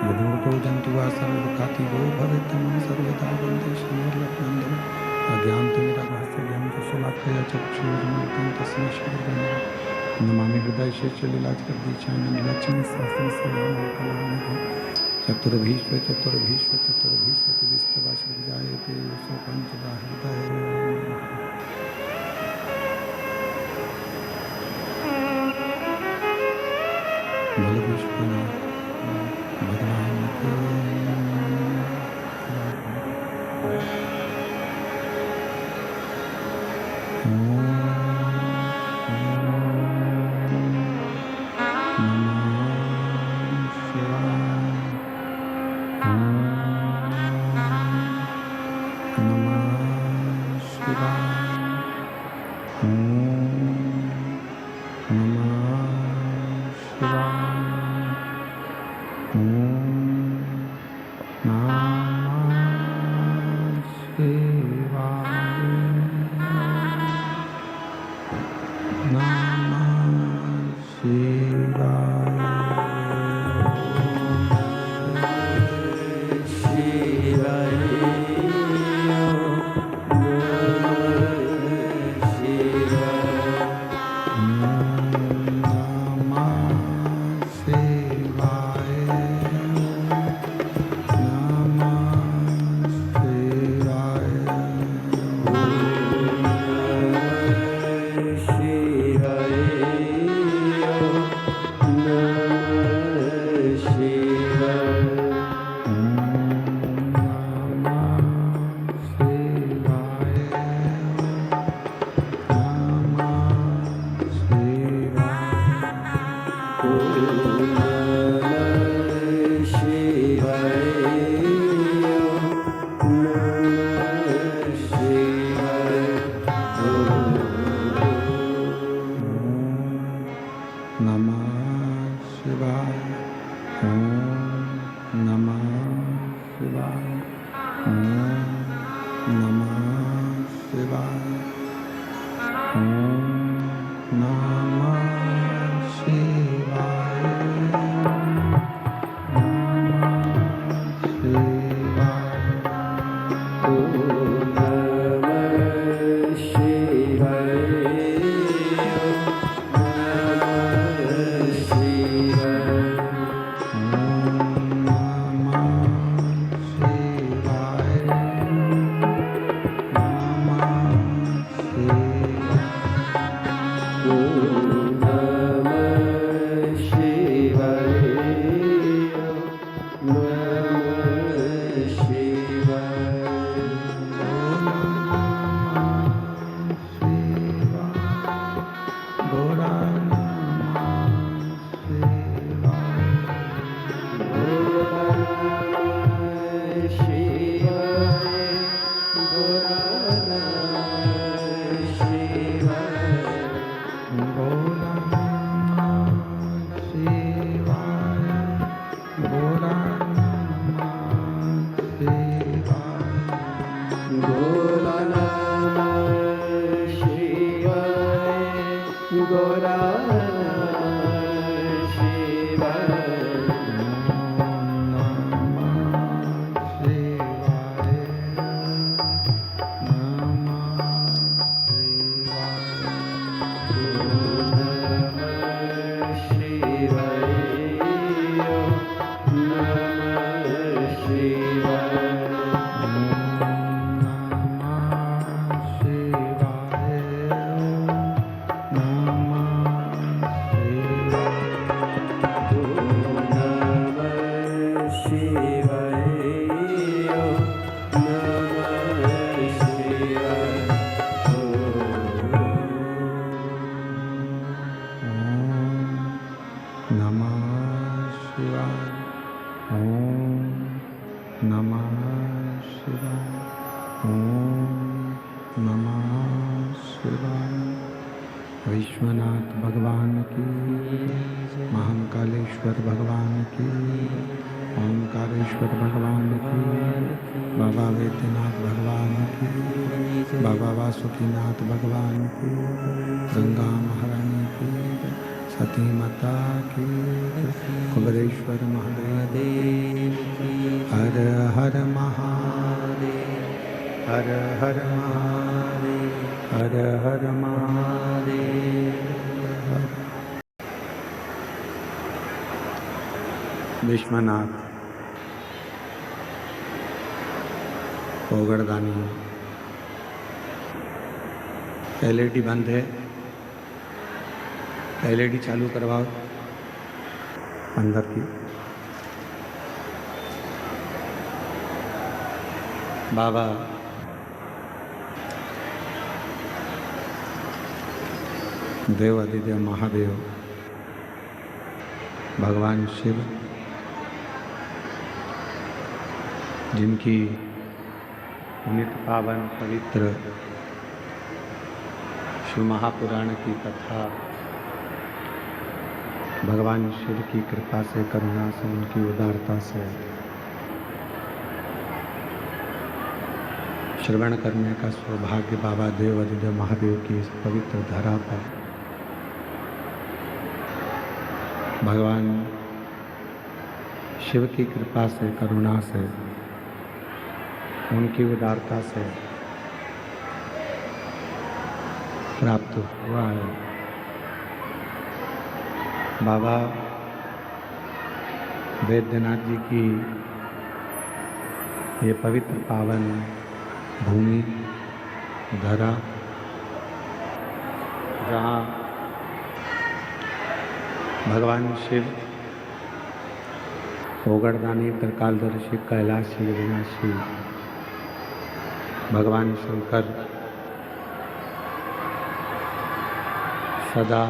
यदूतो जन्तुवा सर्वखाति वो भवेत्तमं सर्वदा वन्दे श्रीवल्लभनन्दनं अज्ञानतिमिराभास्य ज्ञानशलाकया चक्षुरुन्मिलितं तस्मै श्रीगुरुवे नमामि हृदयशेषलीलाजगदीशानन्दं लक्ष्मीसहस्रनामकलानिधिं चतुर्भीष्वचतुर्भीष्वचतुर्भीष्वतिविस्तवाशविजायते सो पञ्चदा हृदय बोलो विश्वनाथ भगवान के विश्वनाथ भगवान की, महाकालेश्वर भगवान की, ओंकारेश्वर भगवान की, बाबा वैद्यनाथ भगवान की, बाबा वासुकीनाथ भगवान की, गंगा महारानी की, सती माता की, कुबेरेश्वर महादेव की, हर हर महादेव, हर हर महादेव, हर हर महादेव। विश्वनाथ ओगड़दानी। एलईडी बंद है, एलईडी चालू करवाओ अंदर की। बाबा देव अधिदेव महादेव भगवान शिव, जिनकी पुनित पावन पवित्र शिव महापुराण की कथा भगवान शिव की कृपा से, करुणा से, उनकी उदारता से श्रवण करने का सौभाग्य बाबा देव अधिदेव महादेव की इस पवित्र धरा पर भगवान शिव की कृपा से, करुणा से, उनकी उदारता से प्राप्त हुआ है। बाबा वैद्यनाथ जी की ये पवित्र पावन भूमि धरा, जहाँ भगवान शिव ओगड़दानी, त्रिकालदर्शी, कैलाशी, विनाशी भगवान शंकर सदा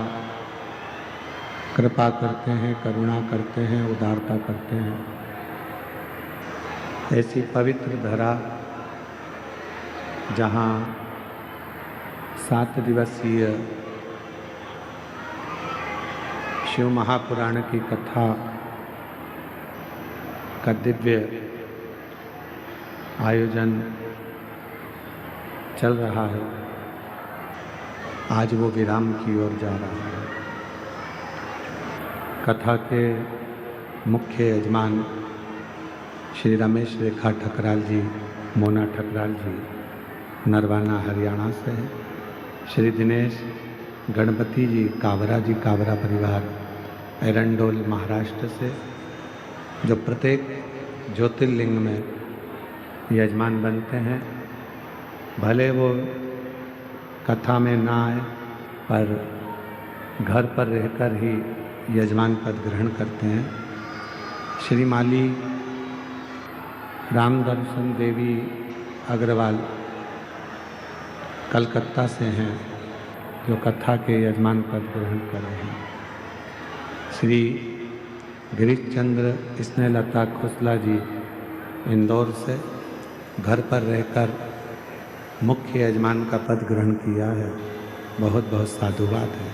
कृपा करते हैं, करुणा करते हैं, उदारता करते हैं। ऐसी पवित्र धरा जहाँ 7 दिवसीय शिव महापुराण की कथा का दिव्य आयोजन चल रहा है, आज वो विराम की ओर जा रहा है। कथा के मुख्य यजमान श्री रमेश रेखा ठकराल जी, मोना ठकराल जी नरवाना हरियाणा से हैं। श्री दिनेश गणपति जी कावरा जी, कावरा परिवार एरंडोल महाराष्ट्र से, जो प्रत्येक ज्योतिर्लिंग में यजमान बनते हैं। भले वो कथा में ना आए पर घर पर रहकर ही यजमान पद ग्रहण करते हैं। श्री माली रामदर्शन देवी अग्रवाल कलकत्ता से हैं, जो कथा के यजमान पद ग्रहण कर रहे हैं। श्री गिरीश चंद्र स्नेहलता खुसला जी इंदौर से घर पर रहकर मुख्य यजमान का पद ग्रहण किया है, बहुत बहुत साधुवाद है।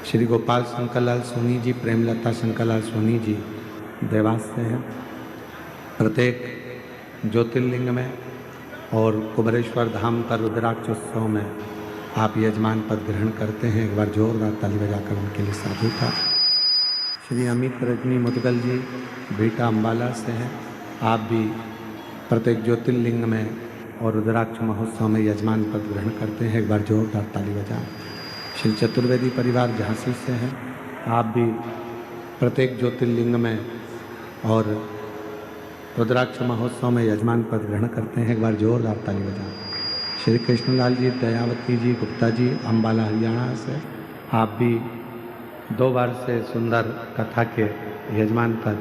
श्री गोपाल शंकरलाल सोनी जी, प्रेमलता शंकरलाल सोनी जी देवास से हैं। प्रत्येक ज्योतिर्लिंग में और कुबेरेश्वर धाम पर रुद्राक्ष उत्सव में आप यजमान पद ग्रहण करते हैं। एक बार जोरदार ताली बजाकर उनके लिए साधु था। श्री अमित रजनी मुदगल जी बेटा अम्बाला से हैं, आप भी प्रत्येक ज्योतिर्लिंग में और रुद्राक्ष महोत्सव में यजमान पद ग्रहण करते हैं। एक बार जोरदार ताली बजाएं। श्री चतुर्वेदी परिवार झांसी से हैं, आप भी प्रत्येक ज्योतिर्लिंग में और रुद्राक्ष महोत्सव में यजमान पद ग्रहण करते हैं। एक बार जोरदार ताली बजाएं। श्री कृष्णलाल जी, दयावती जी गुप्ता जी अम्बाला हरियाणा से, आप भी 2 बार से सुंदर कथा के यजमान पद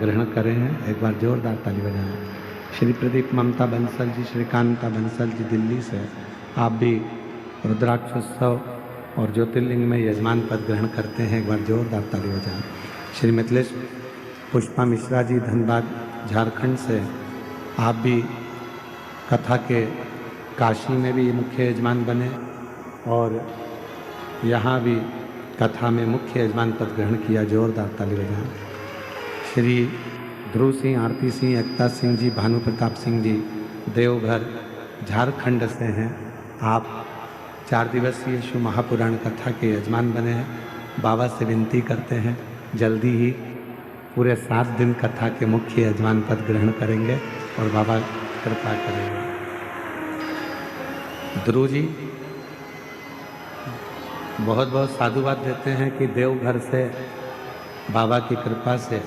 ग्रहण करें हैं। एक बार जोरदार ताली बजाएं। श्री प्रदीप ममता बंसल जी, श्रीकांता बंसल जी दिल्ली से, आप भी रुद्राक्षोत्सव और ज्योतिर्लिंग में यजमान पद ग्रहण करते हैं। एक बार जोरदार ताली बजाएं। श्री मिथिलेश पुष्पा मिश्रा जी धनबाद झारखंड से, आप भी कथा के काशी में भी मुख्य यजमान बने और यहाँ भी कथा में मुख्य यजमान पद ग्रहण किया। जोरदार ताली बजाएं। श्री ध्रुव सिंह, आरती सिंह, एकता सिंह जी, भानु प्रताप सिंह जी देवघर झारखंड से हैं। आप 4 दिवसीय शिव महापुराण कथा के यजमान बने हैं। बाबा से विनती करते हैं जल्दी ही पूरे 7 दिन कथा के मुख्य यजमान पद ग्रहण करेंगे और बाबा कृपा करेंगे। ध्रुव जी बहुत बहुत साधुवाद देते हैं कि देवघर से बाबा की कृपा से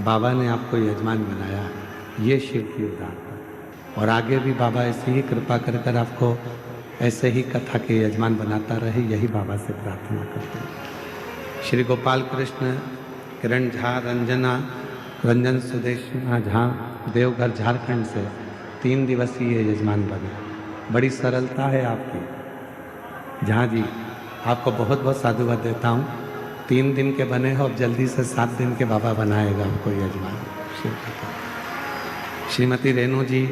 बाबा ने आपको यजमान बनाया। ये शिव की उदारता, और आगे भी बाबा ऐसी ही कृपा कर कर आपको ऐसे ही कथा के यजमान बनाता रहे, यही बाबा से प्रार्थना करते हैं। श्री गोपाल कृष्ण, किरण झा, रंजन सुदेशना झा देवघर झारखंड से 3 दिवसीय यजमान बने। बड़ी सरलता है आपकी झा जी, आपको बहुत बहुत साधुवाद देता हूँ। 3 दिन के बने हो, अब जल्दी से 7 दिन के बाबा बनाएगा हमको यजमान। श्रीमती रेणु जी,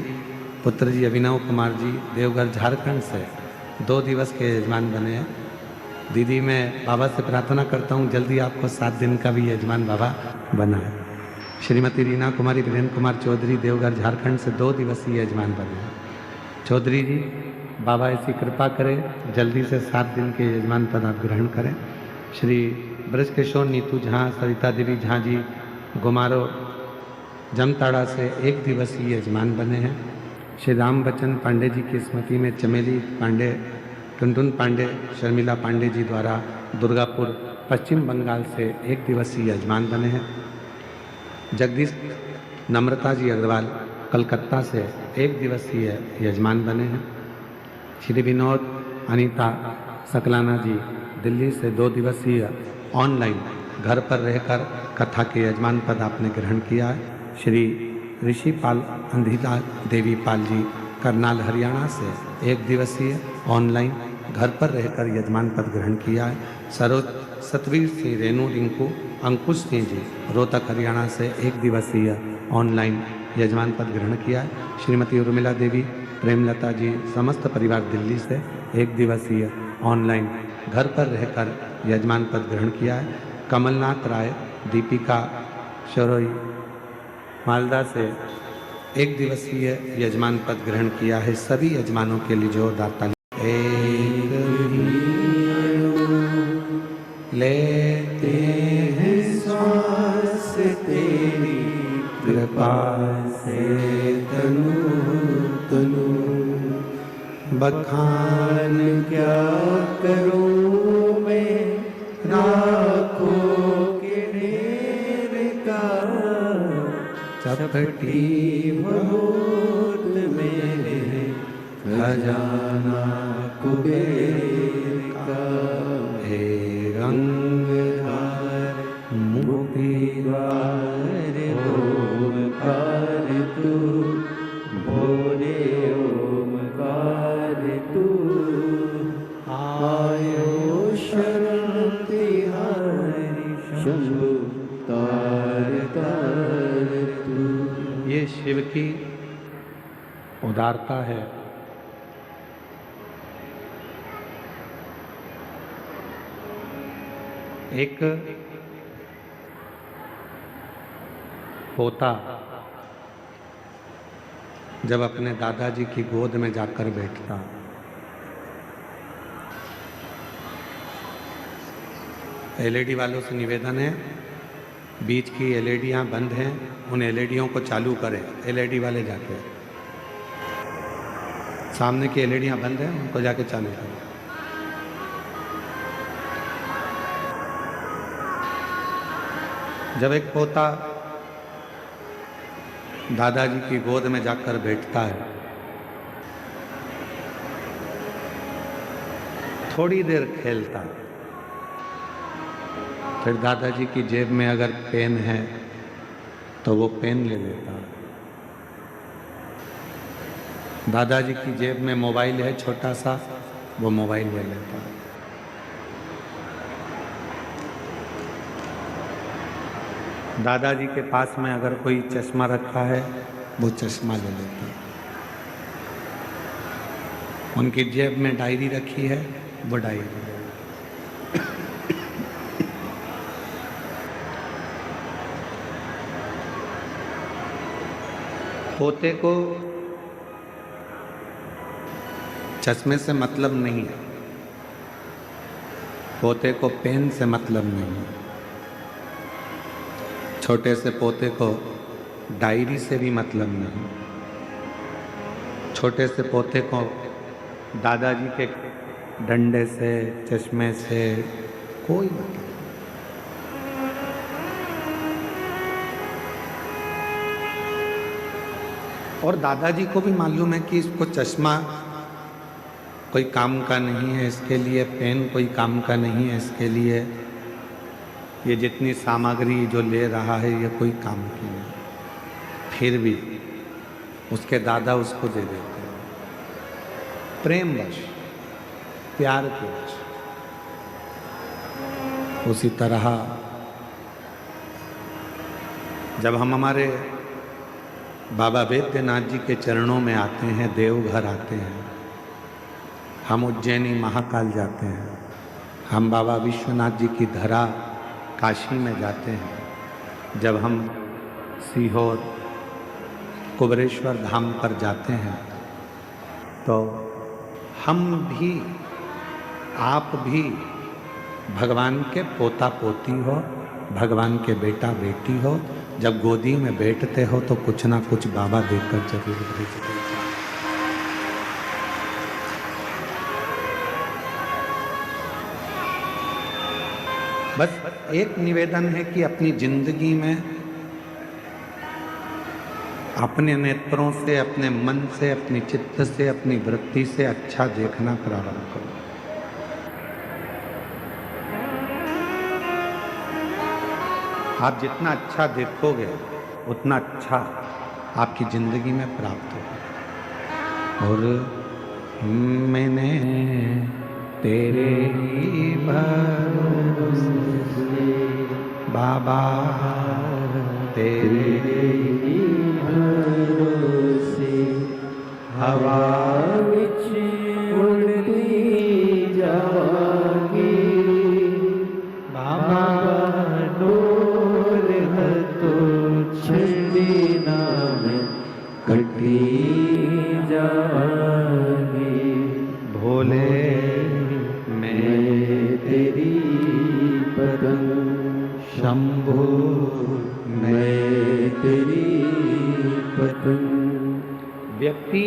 पुत्र जी अभिनव कुमार जी देवघर झारखंड से 2 दिवस के यजमान बने हैं। दीदी मैं बाबा से प्रार्थना करता हूँ जल्दी आपको 7 दिन का भी यजमान बाबा बनाए। श्रीमती रीना कुमारी, वीरेंद्र कुमार चौधरी देवघर झारखंड से 2 दिवसीय यजमान बने हैं। चौधरी जी बाबा ऐसी कृपा करें जल्दी से 7 दिन के यजमान पद आप ग्रहण करें। श्री ब्रजकिशोर नीतू झा, सरिता देवी झा जी गुमारो जमताड़ा से 1 दिवसीय यजमान बने हैं। श्री राम बच्चन पांडे जी की स्मृति में चमेली पांडे, टुनटुन पांडे, शर्मिला पांडे जी द्वारा दुर्गापुर पश्चिम बंगाल से 1 दिवसीय यजमान बने हैं। जगदीश नम्रता जी अग्रवाल कलकत्ता से 1 दिवसीय यजमान बने हैं। श्री विनोद अनीता सकलाना जी दिल्ली से 2 दिवसीय ऑनलाइन घर पर रहकर कथा के यजमान पद आपने ग्रहण किया है। श्री ऋषि पाल अंधिता देवी पाल जी करनाल हरियाणा से 1 दिवसीय ऑनलाइन घर पर रहकर यजमान पद ग्रहण किया है। सरोज सतवीर सिंह, रेणु रिंकू, अंकुश सिंह जी रोहतक हरियाणा से 1 दिवसीय ऑनलाइन यजमान पद ग्रहण किया है। श्रीमती उर्मिला देवी, प्रेमलता जी समस्त परिवार दिल्ली से 1 दिवसीय ऑनलाइन घर पर रहकर यजमान पद ग्रहण किया है। कमलनाथ राय, दीपिका शरोई मालदा से 1 दिवसीय यजमान पद ग्रहण किया है। सभी यजमानों के लिए जोरदार ताली। लेते हैं श्वास तेरी कृपा से तनु तनु, बखान क्या करूं मैं राखों के ढेर का, चपटी बहुत मेरे खजाना कुबेर का। हे रंगदार मुक्तिदार ओमकार तू, भोले ओमकार तू, आयो शरण तिहारी शंभु तार तार तू। ये शिव की उदारता है। एक पोता जब अपने दादाजी की गोद में जाकर बैठता, एलईडी वालों से निवेदन है, बीच की एलईडियां बंद हैं, उन एलईडियों को चालू करें। एलईडी वाले जाके, सामने की एलईडियां बंद हैं, उनको जाके चालू करें। जब एक पोता दादाजी की गोद में जाकर बैठता है, थोड़ी देर खेलता, फिर दादाजी की जेब में अगर पेन है तो वो पेन ले लेता। दादाजी की जेब में मोबाइल है छोटा सा, वो मोबाइल ले लेता। दादाजी के पास में अगर कोई चश्मा रखा है, वो चश्मा ले लेता। उनकी जेब में डायरी रखी है, वो डायरी। पोते को चश्मे से मतलब नहीं है, पोते को पेन से मतलब नहीं है, छोटे से पोते को डायरी से भी मतलब नहीं, छोटे से पोते को दादाजी के डंडे से, चश्मे से कोई मतलब नहीं। और दादाजी को भी मालूम है कि इसको चश्मा कोई काम का नहीं है, इसके लिए पेन कोई काम का नहीं है, इसके लिए ये जितनी सामग्री जो ले रहा है ये कोई काम की नहीं, फिर भी उसके दादा उसको दे देते हैं प्रेमवश, प्यार के वश। उसी तरह जब हम हमारे बाबा वैद्यनाथ जी के चरणों में आते हैं, देवघर आते हैं, हम उज्जैनी महाकाल जाते हैं, हम बाबा विश्वनाथ जी की धरा काशी में जाते हैं, जब हम सीहोर कुबरेश्वर धाम पर जाते हैं, तो हम भी, आप भी भगवान के पोता पोती हो, भगवान के बेटा बेटी हो, जब गोदी में बैठते हो तो कुछ ना कुछ बाबा देकर जरूर भेजते हैं। बस एक निवेदन है कि अपनी जिंदगी में अपने नेत्रों से, अपने मन से, अपनी चित्त से, अपनी वृत्ति से अच्छा देखना प्रारंभ करो। आप जितना अच्छा देखोगे उतना अच्छा आपकी जिंदगी में प्राप्त होगा। और मैंने तेरे ही भरोसे बाबा, तेरे ही भरोसे हवा विच उड़ती जावागी बाबा, डोर हतो छड़ी नाम कटी जावागी। भोले मैं तेरी पतंग, शंभो मैं तेरी पतंग। व्यक्ति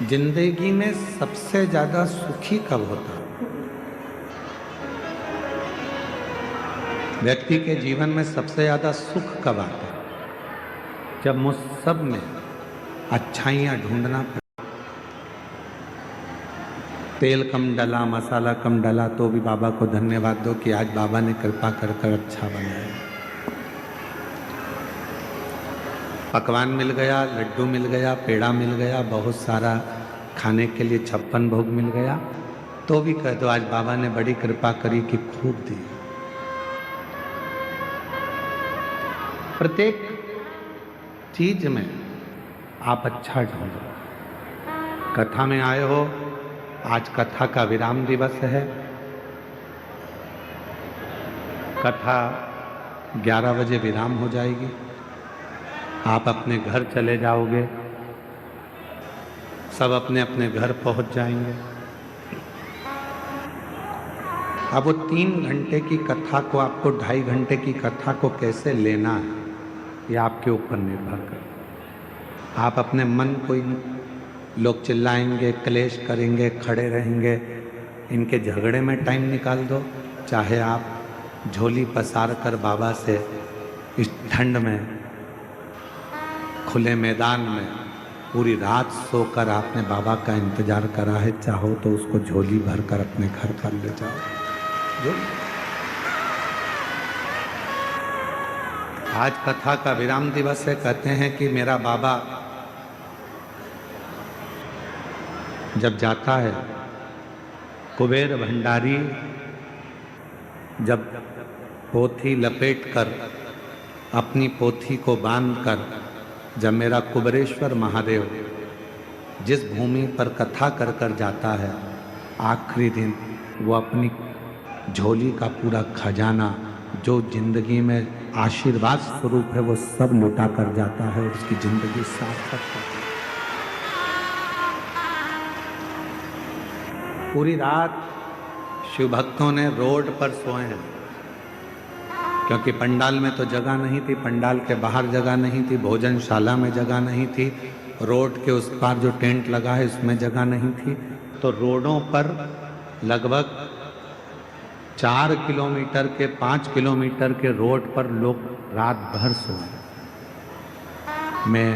जिंदगी में सबसे ज्यादा सुखी कब होता है? व्यक्ति के जीवन में सबसे ज्यादा सुख कब आता है? जब मुझ सब में अच्छाइयाँ ढूंढना पड़े। तेल कम डला, मसाला कम डला, तो भी बाबा को धन्यवाद दो कि आज बाबा ने कृपा कर कर अच्छा बनाया। पकवान मिल गया, लड्डू मिल गया, पेड़ा मिल गया, बहुत सारा खाने के लिए 56 भोग मिल गया, तो भी कह दो आज बाबा ने बड़ी कृपा करी कि खूब दी। प्रत्येक चीज में आप अच्छा ढूंढो। कथा में आए हो, आज कथा का विराम दिवस है। कथा 11 बजे विराम हो जाएगी, आप अपने घर चले जाओगे, सब अपने अपने घर पहुंच जाएंगे। अब वो 3 घंटे की कथा को, आपको 2.5 घंटे की कथा को कैसे लेना है, ये आपके ऊपर निर्भर करता। आप अपने मन को, लोग चिल्लाएंगे, क्लेश करेंगे, खड़े रहेंगे, इनके झगड़े में टाइम निकाल दो। चाहे आप झोली पसार कर बाबा से इस ठंड में खुले मैदान में पूरी रात सोकर आपने बाबा का इंतजार करा है, चाहो तो उसको झोली भर कर अपने घर पर ले जाओ। जो आज कथा का विराम दिवस है, कहते हैं कि मेरा बाबा जब जाता है, कुबेर भंडारी जब पोथी लपेटकर, अपनी पोथी को बांधकर, जब मेरा कुबरेश्वर महादेव जिस भूमि पर कथा कर कर जाता है, आखिरी दिन वो अपनी झोली का पूरा खजाना जो जिंदगी में आशीर्वाद स्वरूप है वो सब लुटा कर जाता है और उसकी जिंदगी सार्थक होती है। पूरी रात शिव भक्तों ने रोड पर सोए हैं, क्योंकि पंडाल में तो जगह नहीं थी, पंडाल के बाहर जगह नहीं थी, भोजनशाला में जगह नहीं थी, रोड के उस पार जो टेंट लगा है उसमें जगह नहीं थी। तो रोडों पर लगभग 4 किलोमीटर के 5 किलोमीटर के रोड पर लोग रात भर सोए। मैं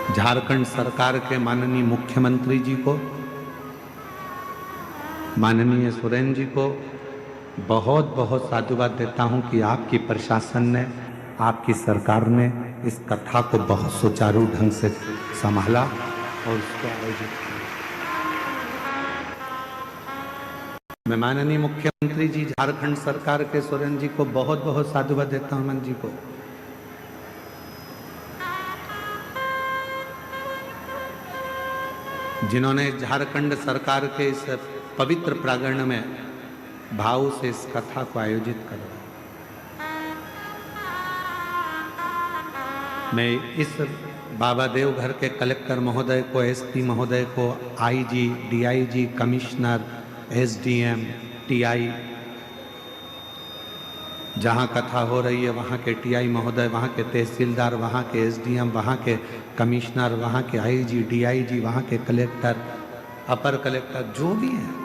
झारखंड सरकार के माननीय मुख्यमंत्री जी को, माननीय सोरेन जी को बहुत बहुत साधुवाद देता हूं कि आपकी प्रशासन ने, आपकी सरकार ने इस कथा को बहुत सुचारू ढंग से संभाला और उसको आयोजित किया। मैं माननीय मुख्यमंत्री जी झारखंड सरकार के सोरेन जी को बहुत बहुत साधुवाद देता हूं, मन जी को। जिन्होंने झारखंड सरकार के इस पवित्र प्रांगण में भाव से इस कथा को आयोजित करवाया। मैं इस बाबा देवघर के कलेक्टर महोदय को, एसपी महोदय को, IG, DIG, commissioner, SDM, TI, जहाँ कथा हो रही है वहाँ के टीआई महोदय, वहाँ के तहसीलदार, वहाँ के एसडीएम, वहाँ के कमिश्नर, वहाँ के आईजी, डीआईजी, वहाँ के कलेक्टर, अपर कलेक्टर, जो भी हैं,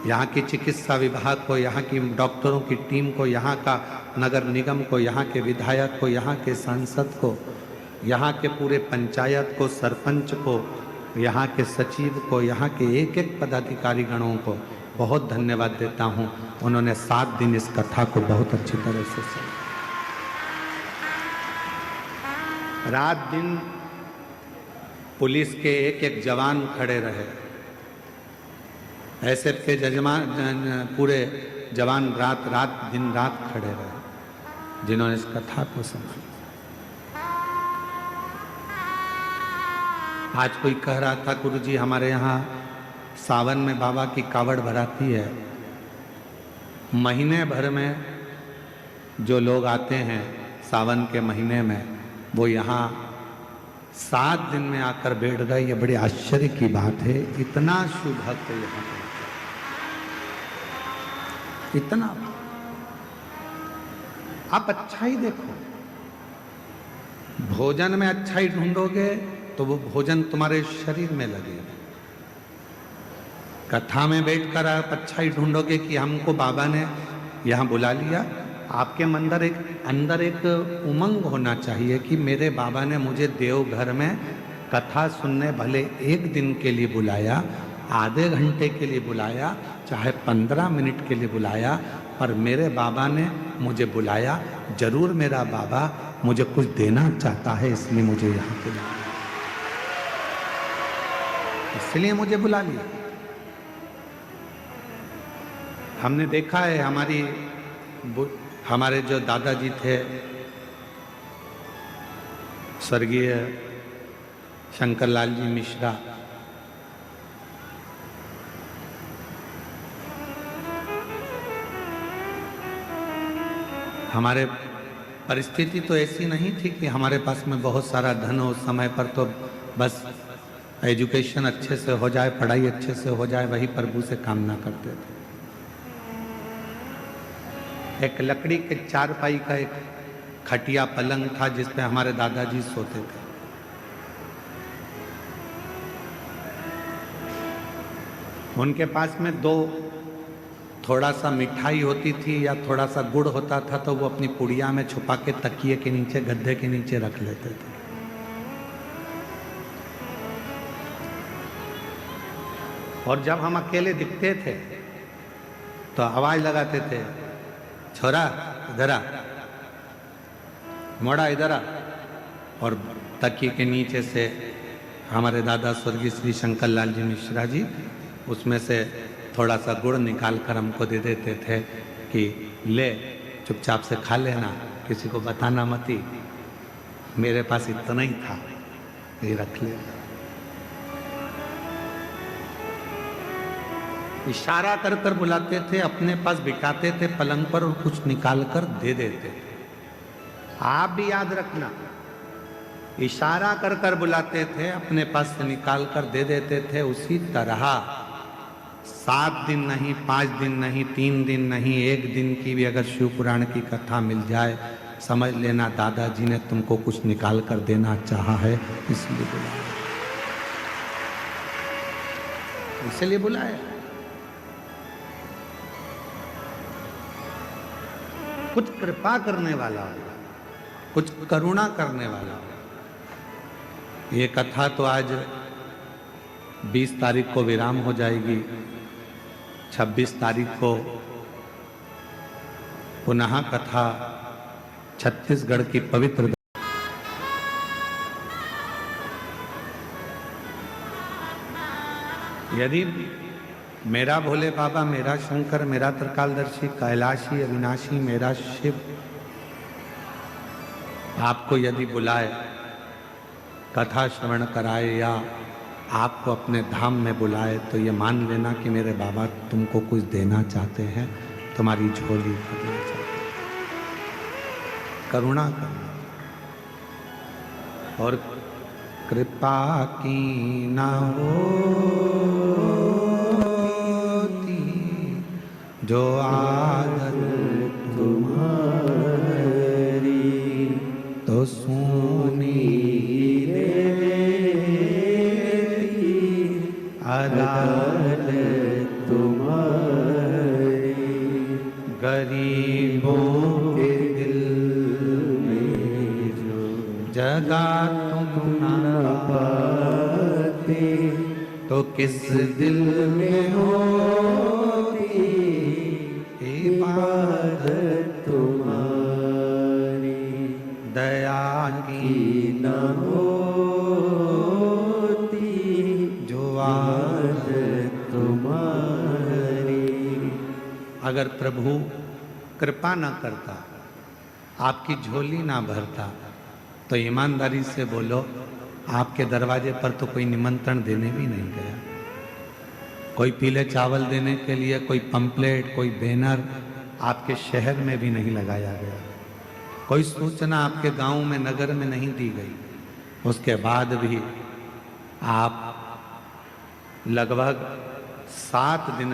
यहाँ की चिकित्सा विभाग को, यहाँ की डॉक्टरों की टीम को, यहाँ का नगर निगम को, यहाँ के विधायक को, यहाँ के सांसद को, यहाँ के पूरे पंचायत को, सरपंच को, यहाँ के सचिव को, यहाँ के एक एक पदाधिकारी गणों को बहुत धन्यवाद देता हूँ। उन्होंने 7 दिन इस कथा को बहुत अच्छी तरह से सही, रात दिन पुलिस के एक एक जवान खड़े रहे, एसएफ के जजमान, पूरे जवान रात दिन रात खड़े रहे, जिन्होंने इस कथा को संभाला। आज कोई कह रहा था, गुरुजी हमारे यहाँ सावन में बाबा की कावड़ भराती है, महीने भर में जो लोग आते हैं सावन के महीने में, वो यहाँ 7 दिन में आकर बैठ गए। ये बड़े आश्चर्य की बात है, इतना शुभ भक्त यहाँ पर, इतना। आप अच्छाई देखो, भोजन में अच्छाई ढूंढोगे तो वो भोजन तुम्हारे शरीर में लगेगा। कथा में बैठकर आप अच्छाई ढूंढोगे कि हमको बाबा ने यहाँ बुला लिया, आपके अंदर एक उमंग होना चाहिए कि मेरे बाबा ने मुझे देवघर में कथा सुनने भले 1 दिन के लिए बुलाया, आधे घंटे के लिए बुलाया, चाहे 15 मिनट के लिए बुलाया, पर मेरे बाबा ने मुझे बुलाया। जरूर मेरा बाबा मुझे कुछ देना चाहता है, इसलिए मुझे यहाँ बुलाया, इसलिए मुझे बुला लिया। हमने देखा है, हमारे जो दादाजी थे स्वर्गीय शंकरलाल जी मिश्रा, हमारे परिस्थिति तो ऐसी नहीं थी कि हमारे पास में बहुत सारा धन हो, उस समय पर तो बस एजुकेशन अच्छे से हो जाए, पढ़ाई अच्छे से हो जाए, वही प्रभु से कामना करते थे। एक लकड़ी के 4 पाई का एक खटिया पलंग था जिस पे हमारे दादाजी सोते थे। उनके पास में 2 थोड़ा सा मिठाई होती थी या थोड़ा सा गुड़ होता था, तो वो अपनी पुड़िया में छुपा के तकिए के नीचे, गद्दे के नीचे रख लेते थे। और जब हम अकेले दिखते थे तो आवाज लगाते थे, छोरा इधर आ, मोड़ा इधर आ, और तकिए के नीचे से हमारे दादा स्वर्गीय श्री शंकरलाल जी मिश्रा जी उसमें से थोड़ा सा गुड़ निकाल कर हमको दे देते थे कि ले चुपचाप से खा लेना, किसी को बताना मत ही, मेरे पास इतना ही था, ये रख ले। इशारा कर कर बुलाते थे, अपने पास बिठाते थे पलंग पर और कुछ निकाल कर दे देते थे। आप भी याद रखना, इशारा कर कर बुलाते थे, अपने पास से निकाल कर दे देते थे। उसी तरह 7 दिन नहीं, 5 दिन नहीं, 3 दिन नहीं, 1 दिन की भी अगर शिव पुराण की कथा मिल जाए, समझ लेना दादाजी ने तुमको कुछ निकाल कर देना चाहा है, इसलिए बुलाया, इसलिए बुलाया। कुछ कृपा करने वाला होगा, कुछ करुणा करने वाला होगा। ये कथा तो आज 20 तारीख को विराम हो जाएगी। 26 तारीख को पुनः कथा छत्तीसगढ़ की पवित्र। यदि मेरा भोले बाबा, मेरा शंकर, मेरा त्रिकालदर्शी, कैलाशी, अविनाशी, मेरा शिव आपको यदि बुलाए, कथा श्रवण कराए या आपको अपने धाम में बुलाए, तो ये मान लेना कि मेरे बाबा तुमको कुछ देना चाहते हैं, तुम्हारी झोली भरना चाहते हैं, करुणा करना। और कृपा की ना होती जो आदत तुम्हारी, तो सुनी अदालत तुम्हारी, गरीबों के दिल में जो जगा तुम न पाते, तो किस दिल में होती इबादत तुम्हारी, दया की न अगर प्रभु कृपा ना करता, आपकी झोली ना भरता, तो ईमानदारी से बोलो, आपके दरवाजे पर तो कोई निमंत्रण देने भी नहीं गया। कोई पीले चावल देने के लिए कोई पंपलेट, कोई बैनर आपके शहर में भी नहीं लगाया गया। कोई सूचना आपके गांव में, नगर में नहीं दी गई। उसके बाद भी आप लगभग 7 दिन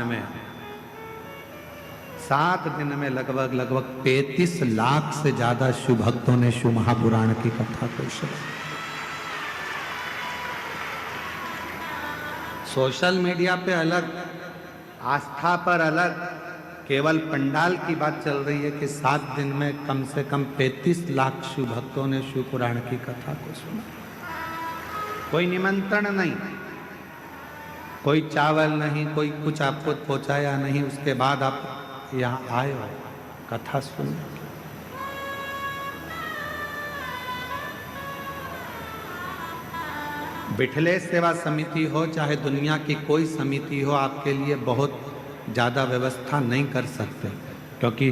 में लगभग 35 लाख से ज्यादा शिव भक्तों ने शिव महापुराण की कथा को सुना। सोशल मीडिया पे अलग, आस्था पर अलग, केवल पंडाल की बात चल रही है कि 7 दिन में कम से कम 35 लाख शिव भक्तों ने शिव पुराण की कथा को सुना। कोई निमंत्रण नहीं, कोई चावल नहीं, कोई कुछ आपको पहुंचाया नहीं, उसके बाद आप यहाँ आए हो कथा सुनने। बिठले सेवा समिति हो चाहे दुनिया की कोई समिति हो, आपके लिए बहुत ज़्यादा व्यवस्था नहीं कर सकते, क्योंकि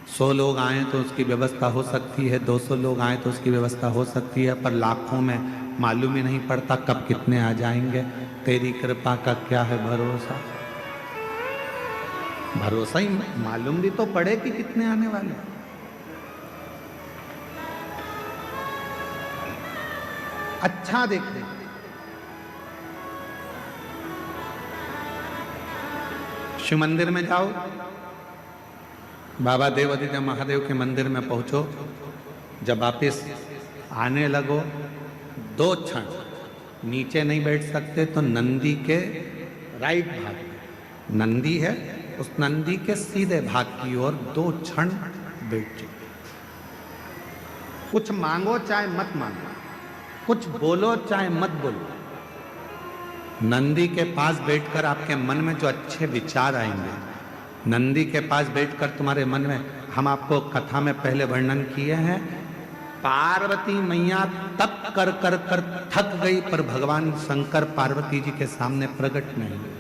100 लोग आए तो उसकी व्यवस्था हो सकती है, 200 लोग आए तो उसकी व्यवस्था हो सकती है, पर लाखों में मालूम ही नहीं पड़ता कब कितने आ जाएंगे। तेरी कृपा का क्या है भरोसा, भरोसा ही मालूम भी तो पड़े कि कितने आने वाले। अच्छा देखते, शिव मंदिर में जाओ, बाबा देवादिदेव महादेव के मंदिर में पहुंचो, जब वापिस आने लगो 2 क्षण नीचे नहीं बैठ सकते तो नंदी के राइट भाग में नंदी है, उस नंदी के सीधे भाग की ओर 2 क्षण बैठ जाओ। कुछ मांगो चाहे मत मांगो, कुछ बोलो चाहे मत बोलो, नंदी के पास बैठकर आपके मन में जो अच्छे विचार आएंगे, नंदी के पास बैठकर तुम्हारे मन में, हम आपको कथा में पहले वर्णन किए हैं, पार्वती मैया तप कर कर कर थक गई, पर भगवान शंकर पार्वती जी के सामने प्रकट नहीं हुए।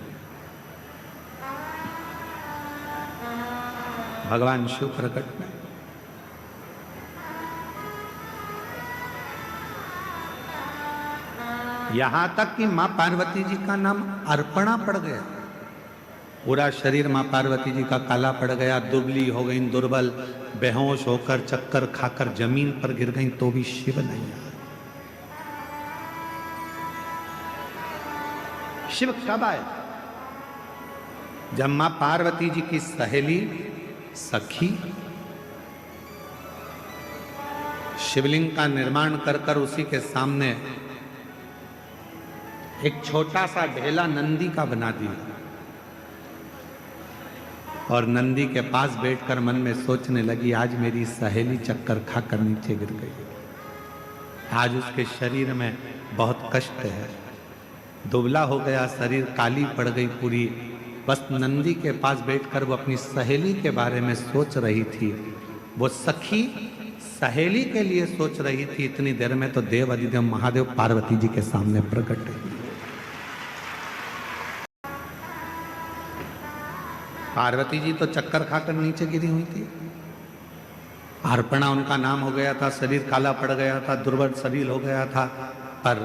भगवान शिव प्रकट नहीं। यहां तक कि मां पार्वती जी का नाम अर्पणा पड़ गया। पूरा शरीर माँ पार्वती जी का काला पड़ गया, दुबली हो गई, दुर्बल, बेहोश होकर चक्कर खाकर जमीन पर गिर गई, तो भी शिव नहीं आए। शिव कब आए? जब मां पार्वती जी की सहेली सखी शिवलिंग का निर्माण कर उसी के सामने एक छोटा सा ढेला नंदी का बना दिया और नंदी के पास बैठकर मन में सोचने लगी, आज मेरी सहेली चक्कर खाकर नीचे गिर गई, आज उसके शरीर में बहुत कष्ट है, दुबला हो गया शरीर, काली पड़ गई पूरी। बस नंदी के पास बैठकर वो अपनी सहेली के बारे में सोच रही थी। वो सखी सहेली के लिए सोच रही थी। इतनी देर में तो देव अधिदेव महादेव पार्वती जी के सामने प्रकट हुए। पार्वती जी तो चक्कर खाकर नीचे गिरी हुई थी। अर्पणा उनका नाम हो गया था, शरीर काला पड़ गया था, दुर्बल शरीर हो गया था। पर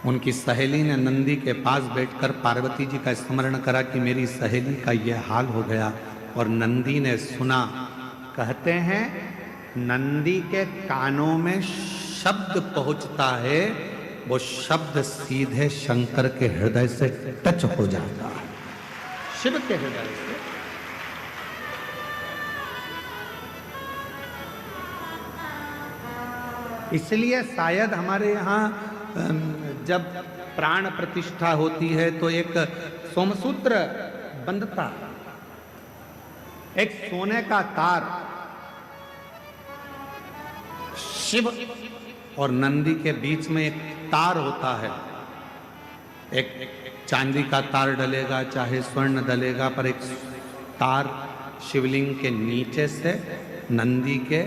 उनकी सहेली ने नंदी के पास बैठकर पार्वती जी का स्मरण करा कि मेरी सहेली का यह हाल हो गया। और नंदी ने सुना। कहते हैं नंदी के कानों में शब्द पहुंचता है, वो शब्द सीधे शंकर के हृदय से टच हो जाता है, शिव के हृदय से। इसलिए शायद हमारे यहाँ जब प्राण प्रतिष्ठा होती है तो एक सोमसूत्र बंधता, एक सोने का तार शिव और नंदी के बीच में एक तार होता है। एक चांदी का तार डलेगा, चाहे स्वर्ण डलेगा, पर एक तार शिवलिंग के नीचे से नंदी के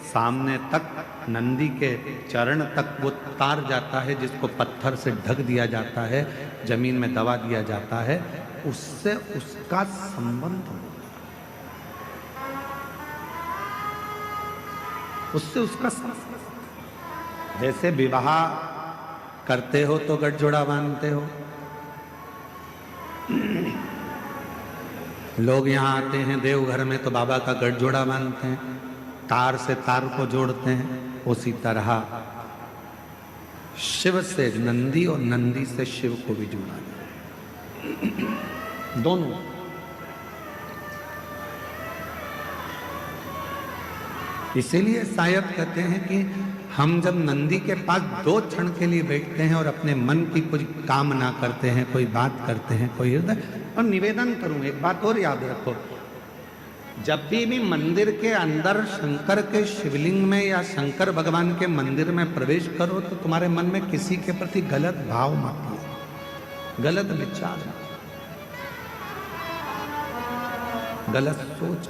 सामने तक, नंदी के चरण तक वो तार जाता है, जिसको पत्थर से ढक दिया जाता है, जमीन में दबा दिया जाता है। उससे उसका संबंध होता है, उससे उसका संबंध। जैसे विवाह करते हो तो गठजोड़ा बांधते हो। लोग यहाँ आते हैं देवघर में तो बाबा का गठजोड़ा बांधते हैं, तार से तार को जोड़ते हैं। उसी तरह शिव से नंदी और नंदी से शिव को भी जोड़ा जाए, दोनों। इसीलिए शायद कहते हैं कि हम जब नंदी के पास 2 क्षण के लिए बैठते हैं और अपने मन की कुछ कामना करते हैं, कोई बात करते हैं, कोई हृदय। और निवेदन करूं, एक बात और याद रखो, जब भी मंदिर के अंदर शंकर के शिवलिंग में या शंकर भगवान के मंदिर में प्रवेश करो तो तुम्हारे मन में किसी के प्रति गलत भाव मत लो, गलत विचार, गलत सोच।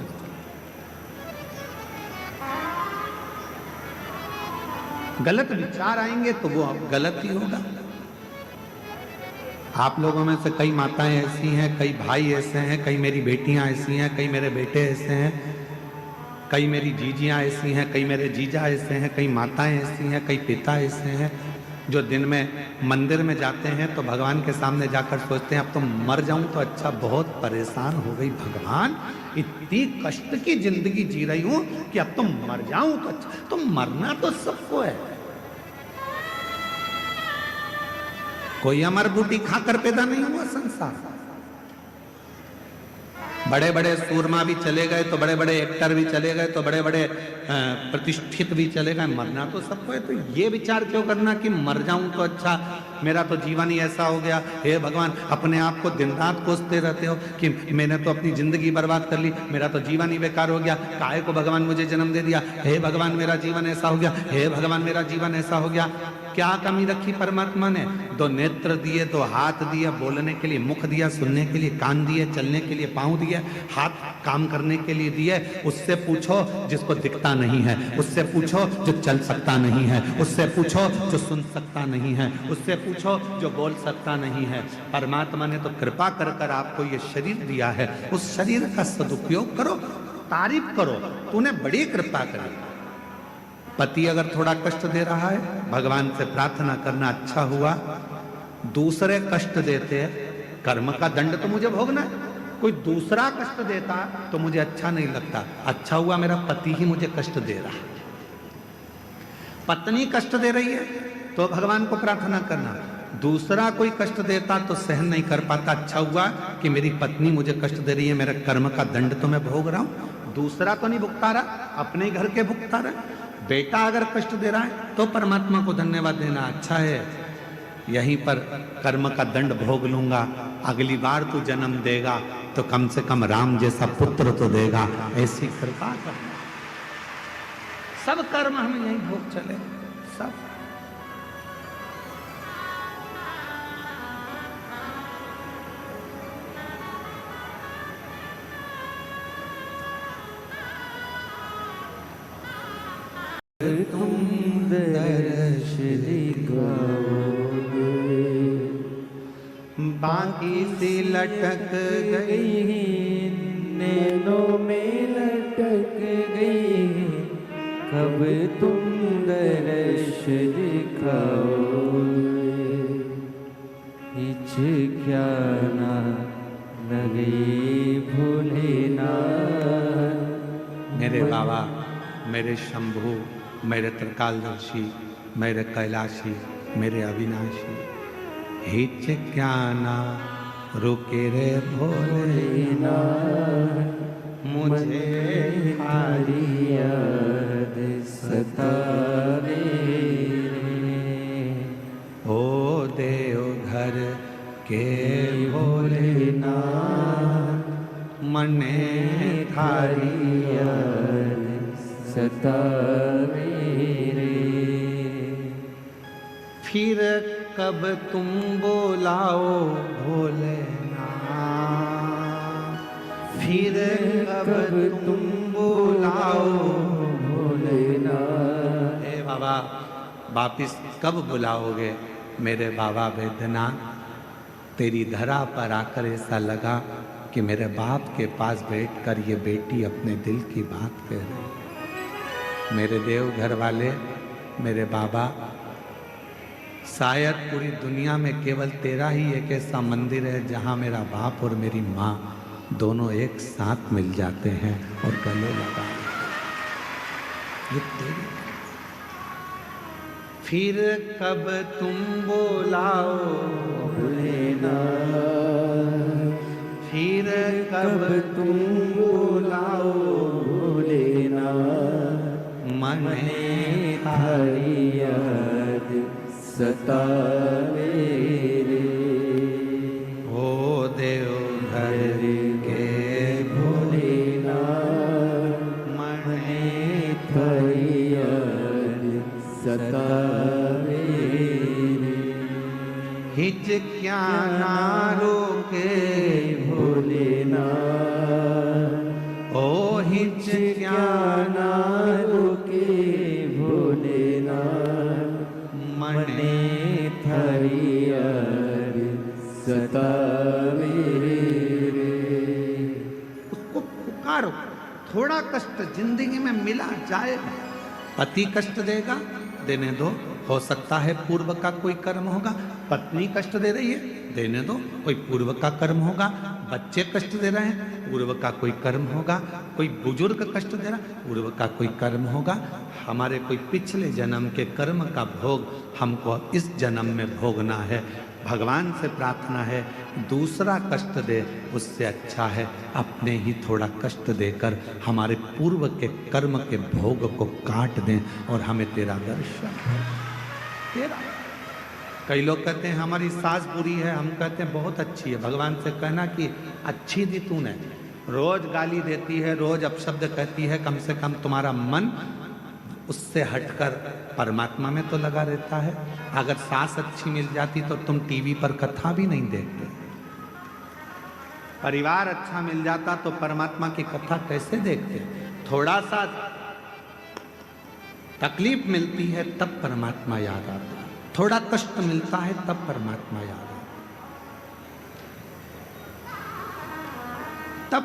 गलत विचार आएंगे तो वो गलत ही होगा। आप लोगों में से कई माताएं ऐसी हैं, कई भाई ऐसे हैं, कई मेरी बेटियां ऐसी हैं, कई मेरे बेटे ऐसे हैं, कई मेरी जीजियां ऐसी हैं, कई मेरे जीजा ऐसे हैं, कई माताएं ऐसी हैं, कई पिता ऐसे हैं, जो दिन में मंदिर में जाते हैं तो भगवान के सामने जाकर सोचते हैं अब तो मर जाऊं तो अच्छा, बहुत परेशान हो गई भगवान, इतनी कष्ट की जिंदगी जी रही हूं कि अब तो मर जाऊं तो अच्छा। तो मरना तो सबको है, कोई अमर बूटी खाकर पैदा नहीं हुआ संसार। बड़े बड़े सूरमा भी चले गए तो बड़े बड़े एक्टर भी चले गए तो बड़े बड़े प्रतिष्ठित भी चले गए, मरना तो सबको है। तो ये विचार क्यों करना कि मर जाऊं तो अच्छा, मेरा तो जीवन ही ऐसा हो गया। हे भगवान, अपने आप को दिन रात कोसते रहते हो कि मैंने तो अपनी जिंदगी बर्बाद कर ली, मेरा तो जीवन ही बेकार हो गया, काहे को भगवान मुझे जन्म दे दिया। हे भगवान, मेरा जीवन ऐसा हो गया, हे भगवान, मेरा जीवन ऐसा हो गया। क्या कमी रखी परमात्मा ने? 2 नेत्र दिए, 2 हाथ दिए बोलने के लिए, मुख दिया सुनने के लिए, कान दिए चलने के लिए, पांव दिए, हाथ काम करने के लिए दिए। उससे पूछो जिसको दिखता नहीं है, उससे पूछो जो चल सकता नहीं है, उससे पूछो जो सुन सकता नहीं है, उससे पूछो जो बोल सकता नहीं है। परमात्मा ने तो कृपा कर कर आपको ये शरीर दिया है, उस शरीर का सदुपयोग करो, तारीफ करो, तूने बड़ी कृपा करी। पति अगर थोड़ा कष्ट दे रहा है, भगवान से प्रार्थना करना अच्छा हुआ। दूसरे कष्ट देते हैं कर्म का दंड तो मुझे भोगना है। कोई दूसरा कष्ट देता तो मुझे अच्छा नहीं लगता। अच्छा हुआ मेरा पति ही मुझे कष्ट दे रहा है। पत्नी कष्ट दे रही है तो भगवान को प्रार्थना करना। दूसरा कोई कष्ट देता तो सहन नहीं कर पाता। अच्छा हुआ कि मेरी पत्नी मुझे कष्ट दे रही है, मेरा कर्म का दंड तो मैं भोग रहा हूं, दूसरा तो नहीं भुगता रहा, अपने घर के भुगता रहा। बेटा अगर कष्ट दे रहा है तो परमात्मा को धन्यवाद देना, अच्छा है यहीं पर कर्म का दंड भोग लूंगा, अगली बार तू जन्म देगा तो कम से कम राम जैसा पुत्र तो देगा, ऐसी कृपा करना। सब कर्म हमें यहीं भोग चले, सब। तुम दर्श दिखाओगे, बाकी सी लटक गई नैनों में लटक गई, कब तुम दर्श दिखाओगे। हिचकियाना लगे भोलेनाथ। मेरे बाबा, मेरे शंभु, मेरे त्रिकालदर्शी, मेरे कैलाशी, मेरे अविनाशी, हिचकियाना रुके रे भोलेनाथ, मुझे थारी याद सतावे रे। ओ देवघर के भोलेनाथ, मने थारी याद सतावे रे। फिर कब तुम बोलाओ भोलेनाथ, फिर कब तुम बोलाओ भोलेनाथ। हे बाबा, वापिस कब बुलाओगे मेरे बाबा वैद्यनाथ। तेरी धरा पर आकर ऐसा लगा कि मेरे बाप के पास बैठकर ये बेटी अपने दिल की बात कह रही। मेरे देवघर वाले, मेरे बाबा, शायद पूरी दुनिया में केवल तेरा ही एक ऐसा मंदिर है जहाँ मेरा बाप और मेरी माँ दोनों एक साथ मिल जाते हैं और गले लगा। ये तेरी। फिर कब तुम बोलाओ भोलेनाथ, फिर कब तुम बोलाओ भोलेनाथ, मने थारी याद सतावे रे। ओ देवघर के भोलेनाथ, मने थारी याद सतावे रे। हिचकियाना रोके भोलेनाथ, ओ हिचकियाना रुके भोलेनाथ, मने थारी याद सतावे रे। उसको पुकारो। थोड़ा कष्ट जिंदगी में मिला जाएगा। पति कष्ट देगा, देने दो, हो सकता है पूर्व का कोई कर्म होगा। पत्नी कष्ट दे रही है, देने दो, कोई पूर्व का कर्म होगा। बच्चे कष्ट दे रहे हैं, पूर्व का कोई कर्म होगा। कोई बुजुर्ग कष्ट दे रहा है, पूर्व का कोई कर्म होगा। हमारे कोई पिछले जन्म के कर्म का भोग हमको इस जन्म में भोगना है। भगवान से प्रार्थना है, दूसरा कष्ट दे उससे अच्छा है अपने ही थोड़ा कष्ट देकर हमारे पूर्व के कर्म के भोग को काट दें और हमें तेरा दर्शन हो। तेरा। कई लोग कहते हैं हमारी सास बुरी है, हम कहते हैं बहुत अच्छी है। भगवान से कहना कि अच्छी दी तूने, रोज गाली देती है, रोज अपशब्द कहती है, कम से कम तुम्हारा मन उससे हटकर परमात्मा में तो लगा रहता है। अगर सास अच्छी मिल जाती तो तुम टीवी पर कथा भी नहीं देखते। परिवार अच्छा मिल जाता तो परमात्मा की कथा कैसे देखते। थोड़ा सा तकलीफ मिलती है तब परमात्मा याद आता है, थोड़ा कष्ट मिलता है तब परमात्मा याद आता है, तब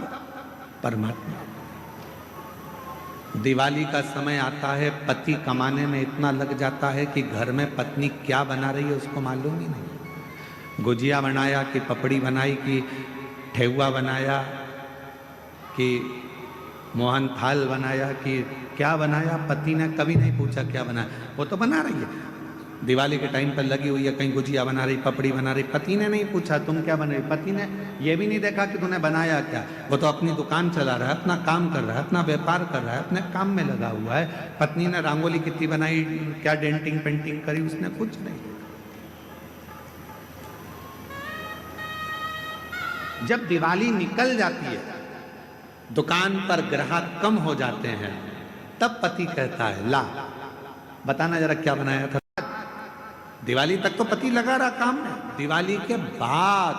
परमात्मा। दिवाली का समय आता है, पति कमाने में इतना लग जाता है कि घर में पत्नी क्या बना रही है उसको मालूम ही नहीं। गुजिया बनाया कि पपड़ी बनाई कि ठेहुआ बनाया कि मोहन थाल बनाया कि क्या बनाया, पति ने कभी नहीं पूछा क्या बनाया, वो तो बना रही है। दिवाली के टाइम पर लगी हुई है, कहीं गुजिया बना रही, पपड़ी बना रही, पति ने नहीं पूछा तुम क्या बना रही, पति ने ये भी नहीं देखा कि तूने बनाया क्या। वो तो अपनी दुकान चला रहा है, अपना काम कर रहा है, अपना व्यापार कर रहा है, अपने काम में लगा हुआ है। पत्नी ने रंगोली कितनी बनाई, क्या डेंटिंग पेंटिंग करी, उसने कुछ नहीं। जब दिवाली निकल जाती है, दुकान पर ग्राहक कम हो जाते हैं, तब पति कहता है ला बताना जरा क्या बनाया था। दिवाली तक तो पति लगा रहा काम में, दिवाली के बाद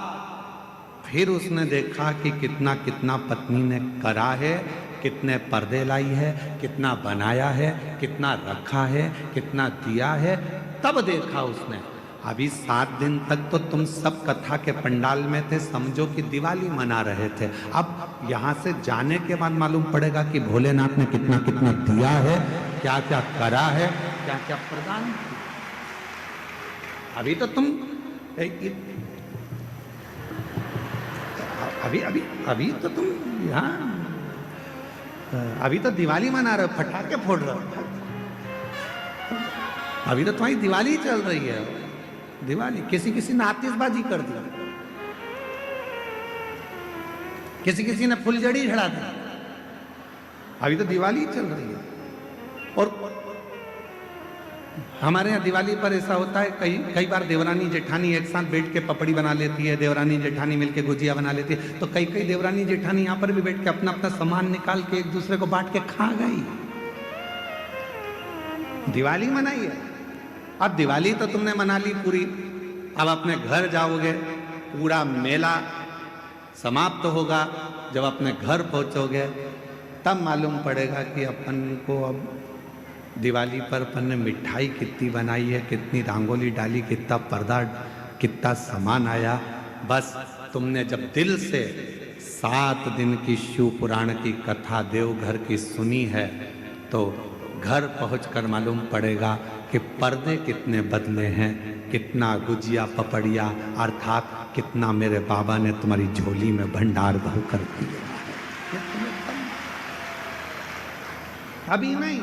फिर उसने देखा कि कितना कितना पत्नी ने करा है, कितने पर्दे लाई है, कितना बनाया है, कितना रखा है, कितना दिया है। तब देखा उसने अभी 7 दिन तक तो तुम सब कथा के पंडाल में थे, समझो कि दिवाली मना रहे थे। अब यहाँ से जाने के बाद मालूम पड़ेगा कि भोलेनाथ ने कितना कितना दिया है, क्या क्या करा है, क्या क्या प्रदान किया। अभी तो तुम अभी तो तुम यहाँ अभी तो दिवाली मना रहे हो, पटाखे फोड़ रहे हो, अभी तो तुम्हारी दिवाली चल रही है। दिवाली किसी ने आतिशबाजी कर दी, किसी ने फुलझड़ी चढ़ा दी, अभी तो दिवाली चल रही है। और हमारे यहाँ दिवाली पर ऐसा होता है, कई बार देवरानी जेठानी एक साथ बैठ के पपड़ी बना लेती है, देवरानी जेठानी मिलके गुजिया बना लेती है, तो कई देवरानी जेठानी यहाँ पर भी बैठ के अपना अपना सामान निकाल के एक दूसरे को बांट के खा गई। दिवाली मनाई है। अब दिवाली तो तुमने मना ली पूरी, अब अपने घर जाओगे, पूरा मेला समाप्त होगा। जब अपने घर पहुंचोगे तब मालूम पड़ेगा कि अपन को अब दिवाली पर अपन ने मिठाई कितनी बनाई है, कितनी रंगोली डाली, कितना पर्दा, कितना सामान आया। बस तुमने जब दिल से 7 दिन की शिव पुराण की कथा देवघर की सुनी है, तो घर पहुंचकर मालूम पड़ेगा कि पर्दे कितने बदले हैं, कितना गुजिया पपड़िया अर्थात कितना मेरे बाबा ने तुम्हारी झोली में भंडार भर कर दिया है। अभी नहीं,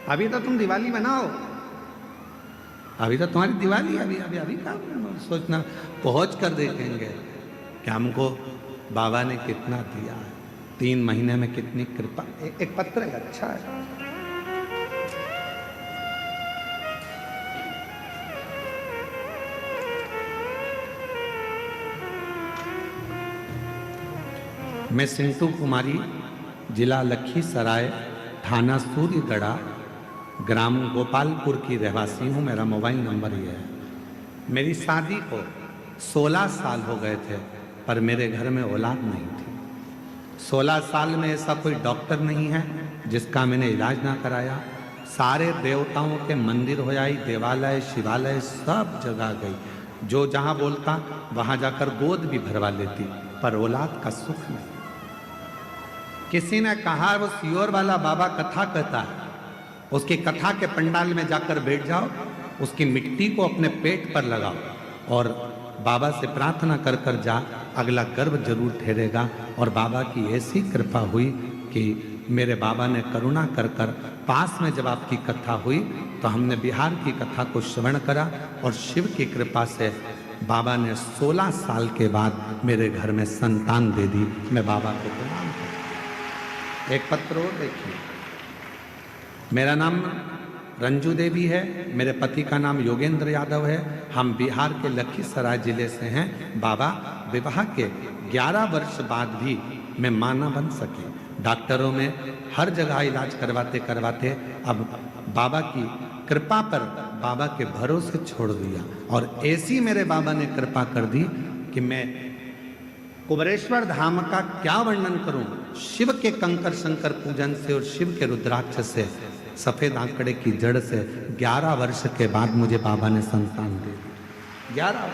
अभी तो तुम दिवाली मनाओ, अभी तो तुम्हारी दिवाली, अभी का सोचना, पहुंच कर देखेंगे कि हमको बाबा ने कितना दिया है, 3 महीने में कितनी कृपा। एक पत्र है, अच्छा है। मैं सिंटू कुमारी, जिला लखीसराय, थाना सूर्यगढ़ा, ग्राम गोपालपुर की रहवासी हूँ। मेरा मोबाइल नंबर ये है। मेरी शादी को 16 साल हो गए थे, पर मेरे घर में औलाद नहीं थी। 16 साल में ऐसा कोई डॉक्टर नहीं है जिसका मैंने इलाज ना कराया। सारे देवताओं के मंदिर हो आई, देवालय शिवालय सब जगह गई, जो जहाँ बोलता वहाँ जाकर गोद भी भरवा लेती, पर औलाद का सुख नहीं। किसी ने कहा वो सियोर वाला बाबा कथा कहता है, उसकी कथा के पंडाल में जाकर बैठ जाओ, उसकी मिट्टी को अपने पेट पर लगाओ और बाबा से प्रार्थना कर कर जा, अगला गर्भ जरूर ठहरेगा। और बाबा की ऐसी कृपा हुई कि मेरे बाबा ने करुणा कर कर पास में जब आपकी कथा हुई तो हमने बिहार की कथा को श्रवण करा और शिव की कृपा से बाबा ने 16 साल के बाद मेरे घर में संतान दे दी। मैं बाबा को प्रणाम करता हूं। एक पत्र और देखिए। मेरा नाम रंजू देवी है, मेरे पति का नाम योगेंद्र यादव है। हम बिहार के लखीसराय जिले से हैं। बाबा विवाह के 11 वर्ष बाद भी मैं मां न बन सके। डॉक्टरों में हर जगह इलाज करवाते करवाते अब बाबा की कृपा पर बाबा के भरोसे छोड़ दिया। और ऐसी मेरे बाबा ने कृपा कर दी कि मैं कुबरेश्वर धाम का क्या वर्णन करूं। शिव के कंकर शंकर पूजन से और शिव के रुद्राक्ष से, सफेद आंकड़े की जड़ से 11 वर्ष के बाद मुझे बाबा ने संतान दे दी। 11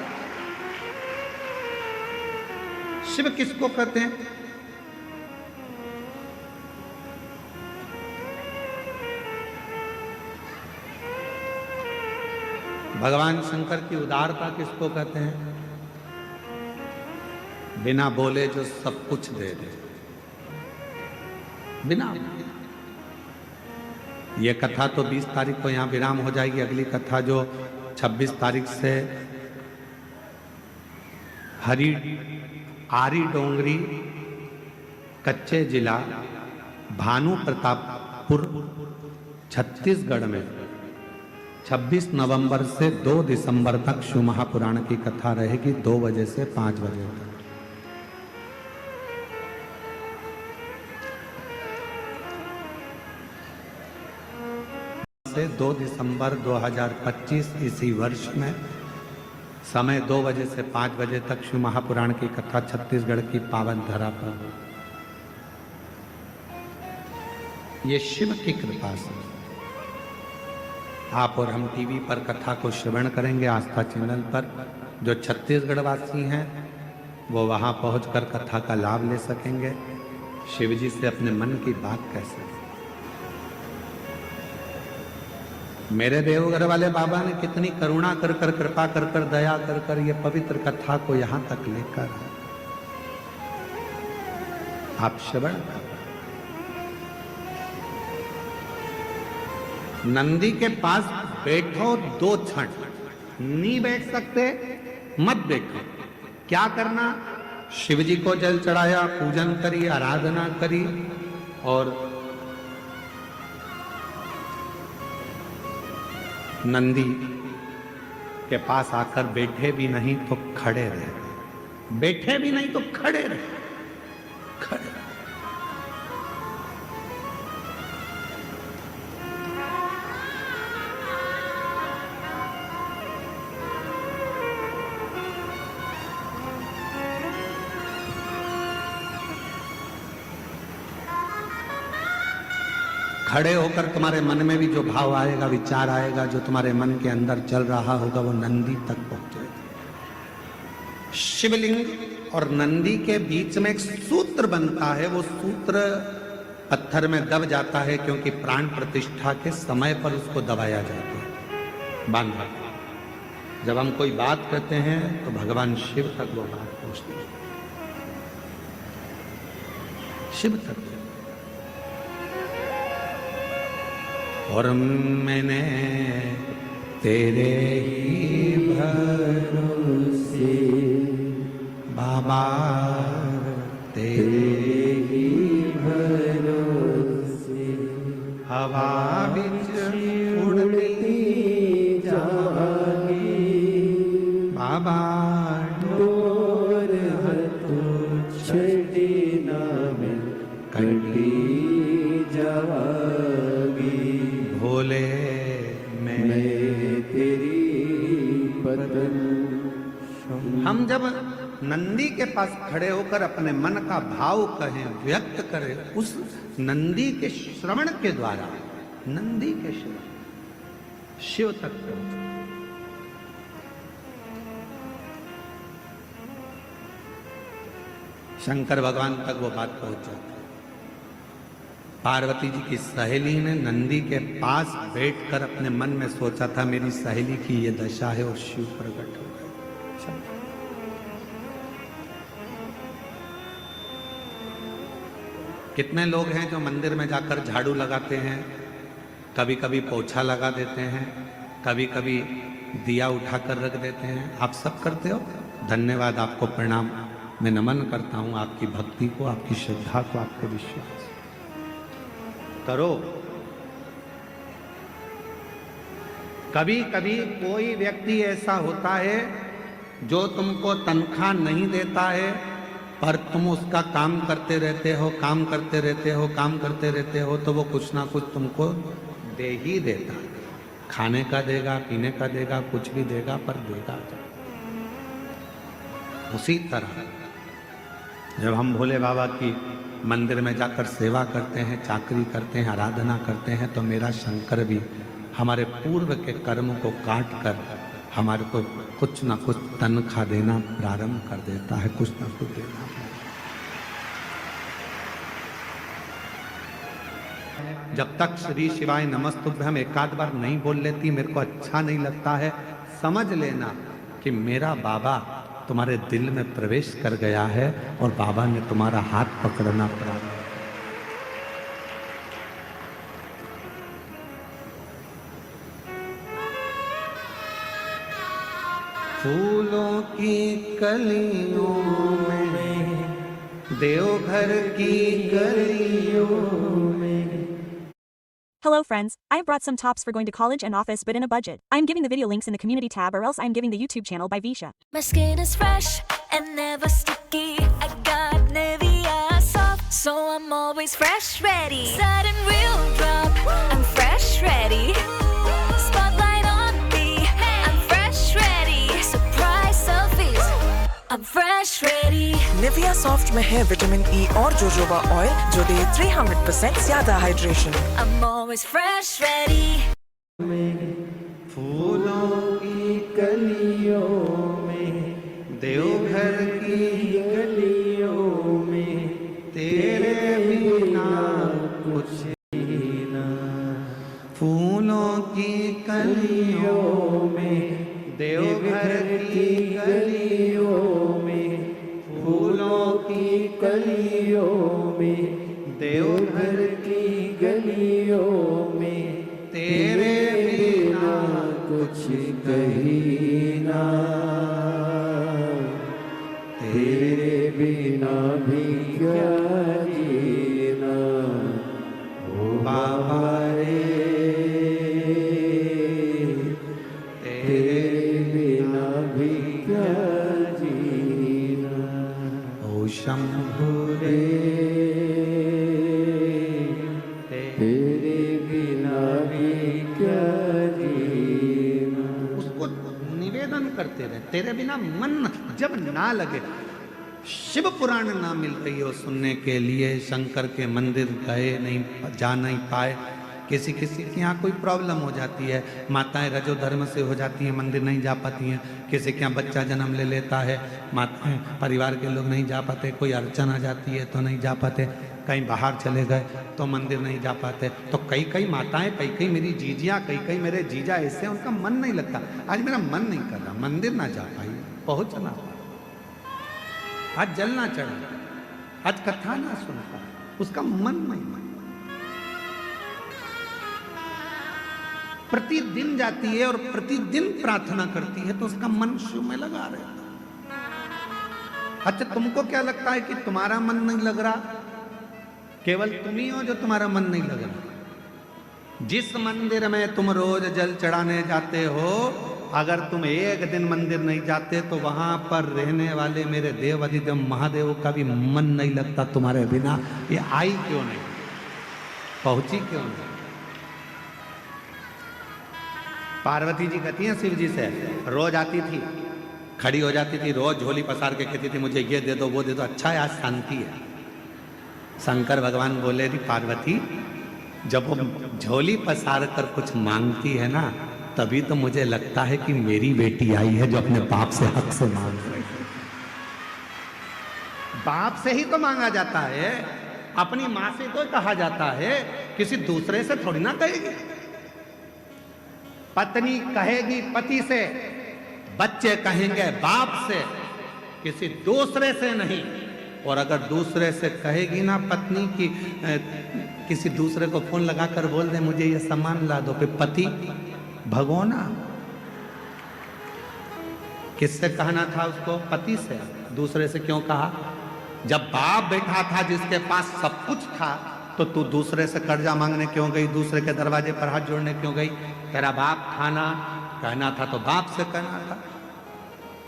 शिव किसको कहते हैं? भगवान शंकर की उदारता किसको कहते हैं? बिना बोले जो सब कुछ दे दे, बिना। ये कथा तो 20 तारीख को यहाँ विराम हो जाएगी। अगली कथा जो 26 तारीख से आरी डोंगरी कच्चे जिला भानु प्रतापपुर छत्तीसगढ़ में 26 नवंबर से 2 दिसंबर तक शिव महापुराण की कथा रहेगी, 2 बजे से 5 बजे तक। से 2 दिसंबर 2025 इसी वर्ष में समय 2 बजे से 5 बजे तक शिव महापुराण की कथा छत्तीसगढ़ की पावन धरा पर। ये शिव की कृपा से आप और हम टीवी पर कथा को श्रवण करेंगे, आस्था चैनल पर। जो छत्तीसगढ़ वासी हैं वो वहां पहुंचकर कथा का लाभ ले सकेंगे, शिव जी से अपने मन की बात कह सकेंगे। मेरे देवघर वाले बाबा ने कितनी करुणा कर कर, कृपा कर कर, दया कर कर ये पवित्र कथा को यहां तक लेकर आप श्रवण। नंदी के पास बैठो 2 क्षण, नहीं बैठ सकते मत बैठो। क्या करना? शिव जी को जल चढ़ाया, पूजन करी, आराधना करी और नंदी के पास आकर बैठे भी नहीं तो खड़े रहे, बैठे भी नहीं तो खड़े रहे, खड़े। खड़े होकर तुम्हारे मन में भी जो भाव आएगा, विचार आएगा, जो तुम्हारे मन के अंदर चल रहा होगा, वो नंदी तक पहुंचेगा। शिवलिंग और नंदी के बीच में एक सूत्र बनता है, वो सूत्र पत्थर में दब जाता है क्योंकि प्राण प्रतिष्ठा के समय पर उसको दबाया जाता है, बांधा। जब हम कोई बात कहते हैं तो भगवान शिव तक वो बात पहुंचती है, शिव तक। और मैंने तेरे ही भरोसे बाबा, तेरे ही भरोसे हवा बिच उड़ती जागी बाबा, डोर हथों छड़ी नाम कटी जागी। भोले मैं तेरी पतन। हम जब नंदी के पास खड़े होकर अपने मन का भाव कहें, व्यक्त करें, उस नंदी के श्रवण के द्वारा, नंदी के श्रवण शिव तक पहुंचे। शंकर भगवान तक वो बात पहुंच जाती। पार्वती जी की सहेली ने नंदी के पास बैठकर अपने मन में सोचा था मेरी सहेली की ये दशा है, और शिव प्रकट हो गए। कितने लोग हैं जो मंदिर में जाकर झाड़ू लगाते हैं, कभी कभी पोछा लगा देते हैं, कभी कभी दिया उठाकर रख देते हैं। आप सब करते हो, धन्यवाद, आपको प्रणाम। मैं नमन करता हूं आपकी भक्ति को, आपकी श्रद्धा को, आपके विश्वास करो। कभी कभी कोई व्यक्ति ऐसा होता है जो तुमको तनख्वाह नहीं देता है, पर तुम उसका काम करते रहते हो, काम करते रहते हो, काम करते रहते हो, तो वो कुछ ना कुछ तुमको दे ही देता है। खाने का देगा, पीने का देगा, कुछ भी देगा, पर देगा। उसी तरह जब हम भोले बाबा की मंदिर में जाकर सेवा करते हैं, चाकरी करते हैं, आराधना करते हैं, तो मेरा शंकर भी हमारे पूर्व के कर्म को काट कर हमारे को कुछ ना कुछ तनख्वाह देना प्रारंभ कर देता है, कुछ ना कुछ देना। जब तक श्री शिवाय नमस्तुभ्यम एक आध बार नहीं बोल लेती, मेरे को अच्छा नहीं लगता है, समझ लेना कि मेरा बाबा तुम्हारे दिल में प्रवेश कर गया है और बाबा ने तुम्हारा हाथ पकड़ना प्रारंभ। फूलों की कलियों में, देवघर की गलियों में। Hello friends, I have brought some tops for going to college and office but in a budget. I am giving the video links in the community tab or else I am giving the YouTube channel by Visha. My skin is fresh and never sticky. I got Nivea soft, so I'm always fresh ready. Sudden real drop, I'm fresh ready. Spotlight on me, I'm fresh ready. Surprise selfies, I'm fresh ready. Nivea soft में है vitamin E और jojoba oil जो दे 300% ज्यादा hydration. I'm always fresh ready. फूलों की कलियों में, देवघर की गलियों में, तेरे बिना कुछ ना फूलों की कलियों में, देवघर की गलियों में, फूलों की कलियों में, देवघर की गलियों में, तेरे बिना कुछ कही ना, तेरे बिना भी क्या जीना, ओ बाबा रे, तेरे बिना भी क्या जीना, ओ शंभु रे, तेरे बिना भी क्या जीना। उसको निवेदन करते रहे, तेरे बिना मन जब ना लगे। शिव पुराण ना मिल रही हो सुनने के लिए, शंकर के मंदिर गए नहीं, जा नहीं पाए, किसी किसी के यहाँ कोई प्रॉब्लम हो जाती है, माताएं रजो धर्म से हो जाती हैं, मंदिर नहीं जा पाती हैं, किसी के यहाँ बच्चा जन्म ले लेता है, माताएं परिवार के लोग नहीं जा पाते, कोई अड़चन आ जाती है तो नहीं जा पाते, कहीं बाहर चले गए तो मंदिर नहीं जा पाते। तो कई कई माताएं, कई कई मेरी जीजियाँ, कई कई मेरे जीजा ऐसे उनका मन नहीं लगता, आज मेरा मन नहीं कर रहा, मंदिर ना जा पाई, पहुँचना, आज जल ना चढ़ा, आज कथा ना सुन पाए, उसका मन नहीं मन। प्रतिदिन जाती है और प्रतिदिन प्रार्थना करती है तो उसका मन शिव में लगा रहता। अच्छा, तुमको क्या लगता है कि तुम्हारा मन नहीं लग रहा? केवल तुम ही हो जो तुम्हारा मन नहीं लग रहा। जिस मंदिर में तुम रोज जल चढ़ाने जाते हो, अगर तुम एक दिन मंदिर नहीं जाते तो वहां पर रहने वाले मेरे देव अधिदेव महादेव का भी मन नहीं लगता तुम्हारे बिना। ये आई क्यों नहीं, पहुंची क्यों नहीं? पार्वती जी कहती हैं शिव जी से, रोज आती थी, खड़ी हो जाती थी, रोज झोली पसार के कहती थी मुझे ये दे दो वो दे दो, अच्छा है आज शांति है। शंकर भगवान बोले थी पार्वती, जब वो झोली पसार कर कुछ मांगती है ना, तभी तो मुझे लगता है कि मेरी बेटी आई है जो अपने बाप से हक से मांग रही है। बाप से ही तो मांगा जाता है, अपनी माँ से तो कहा जाता है, किसी दूसरे से थोड़ी ना कहेगी। पत्नी कहेगी पति से, बच्चे कहेंगे बाप से, किसी दूसरे से नहीं। और अगर दूसरे से कहेगी ना पत्नी की, किसी दूसरे को फोन लगाकर बोल दे मुझे ये सामान ला दो, फिर पति भगोना। किससे कहना था उसको? पति से। दूसरे से क्यों कहा? जब बाप बैठा था जिसके पास सब कुछ था, तो तू दूसरे से कर्जा मांगने क्यों गई? दूसरे के दरवाजे पर हाथ जोड़ने क्यों गई? तेरा बाप था ना, कहना था तो बाप से कहना था।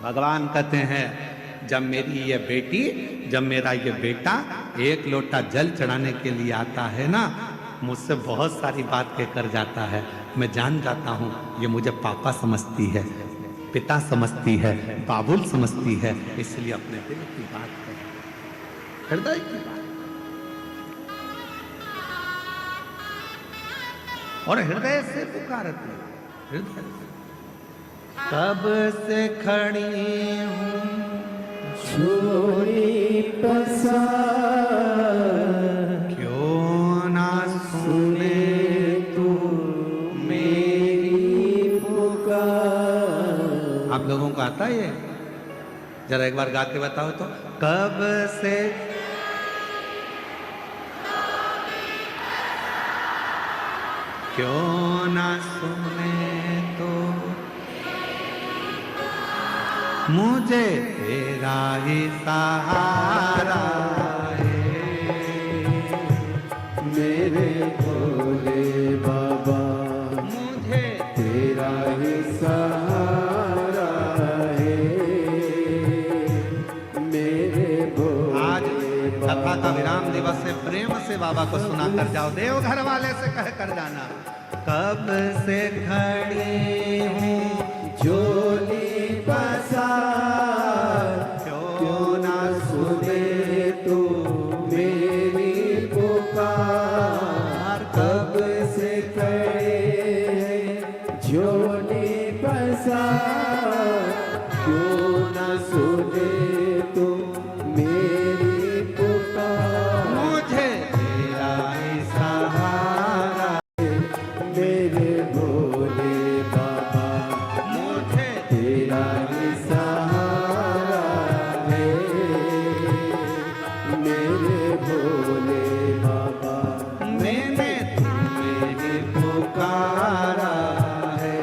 भगवान कहते हैं जब मेरी ये बेटी, जब मेरा ये बेटा एक लोटा जल चढ़ाने के लिए आता है ना, मुझसे बहुत सारी बात कहकर जाता है, मैं जान जाता हूँ ये मुझे पापा समझती है, पिता समझती है, बाबुल समझती है, इसलिए अपने दिल की बात है, हृदय की बात, और हृदय से पुकारती है, हृदय से। कब से खड़ी हूँ झोली पसार, क्यों ना सुने तू मेरी पुकार, सब लोगों को आता है ये? जरा एक बार गा के बताओ तो। कब से क्यों ना सुने तो मुझे तेरा ही सहारा है। मेरे भोले बाबा मुझे तेरा ही सहारा है। मेरे आज भोले कथा का विराम दिवस से प्रेम से बाबा को सुना कर जाओ, देव घर वाले से कह कर जाना। कब से खड़ी हूँ झोली पसार, क्यों ना सुने तू मेरी पुकार। कब से खड़े हैं झोली पसार, क्यों ना सुने तू मेरी पुकार। मुझे तेरा ही सहारा, मेरे भोले बाबा मुझे तेरा ही सहारा है। मेरे भोले बाबा मैंने मेरी पुकारा है।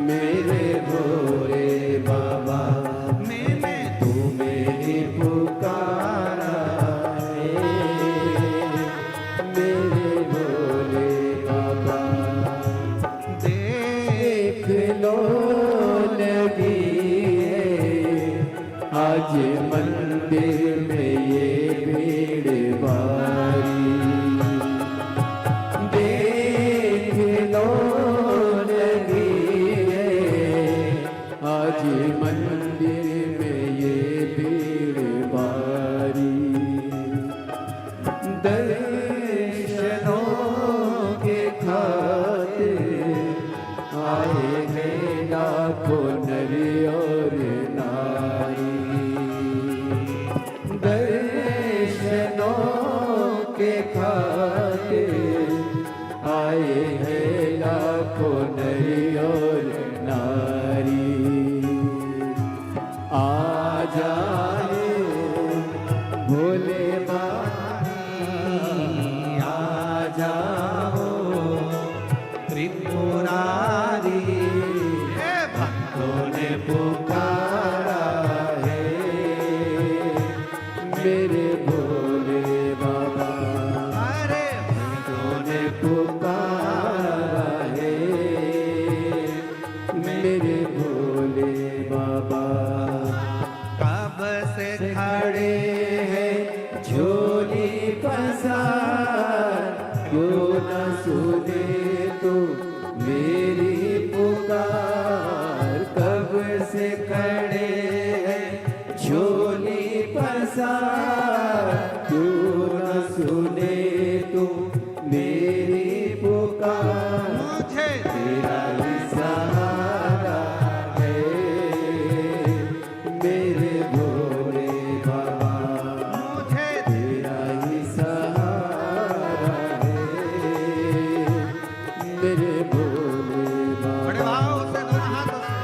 मेरे भोले बाबा मैंने तू मेरी पुकारा है। मेरे भोले बाबा देख लो लगी है आज मंदिर में ये भीड़ भारी। देख लो लगी है आज मंदिर में ये भीड़ भारी। दर्शनों के खातिर आए हैं लाखों नर और नारी। दर्शनों के खातिर आए हैं लाखों नर और नारी। आ जाओ भोले आ जाओ त्रिपुरारी। हे भक्तों ने पुकारा है। मेरे भोले बाबा अरे ने पुकारा है। मेरे भोले बाबा कब से खड़े हैं झोली पसार, क्यों न सुने तो मेरी पुकार। कब से खड़े हैं झोली पसार, क्यों न सुने तो मेरी पुकार। मुझे तेरा ही सहारा है। मेरे भोले बाबा मुझे तेरा ही सहारा है। मेरे भोले बड़े बाबा भाव से दोनों हाथों से।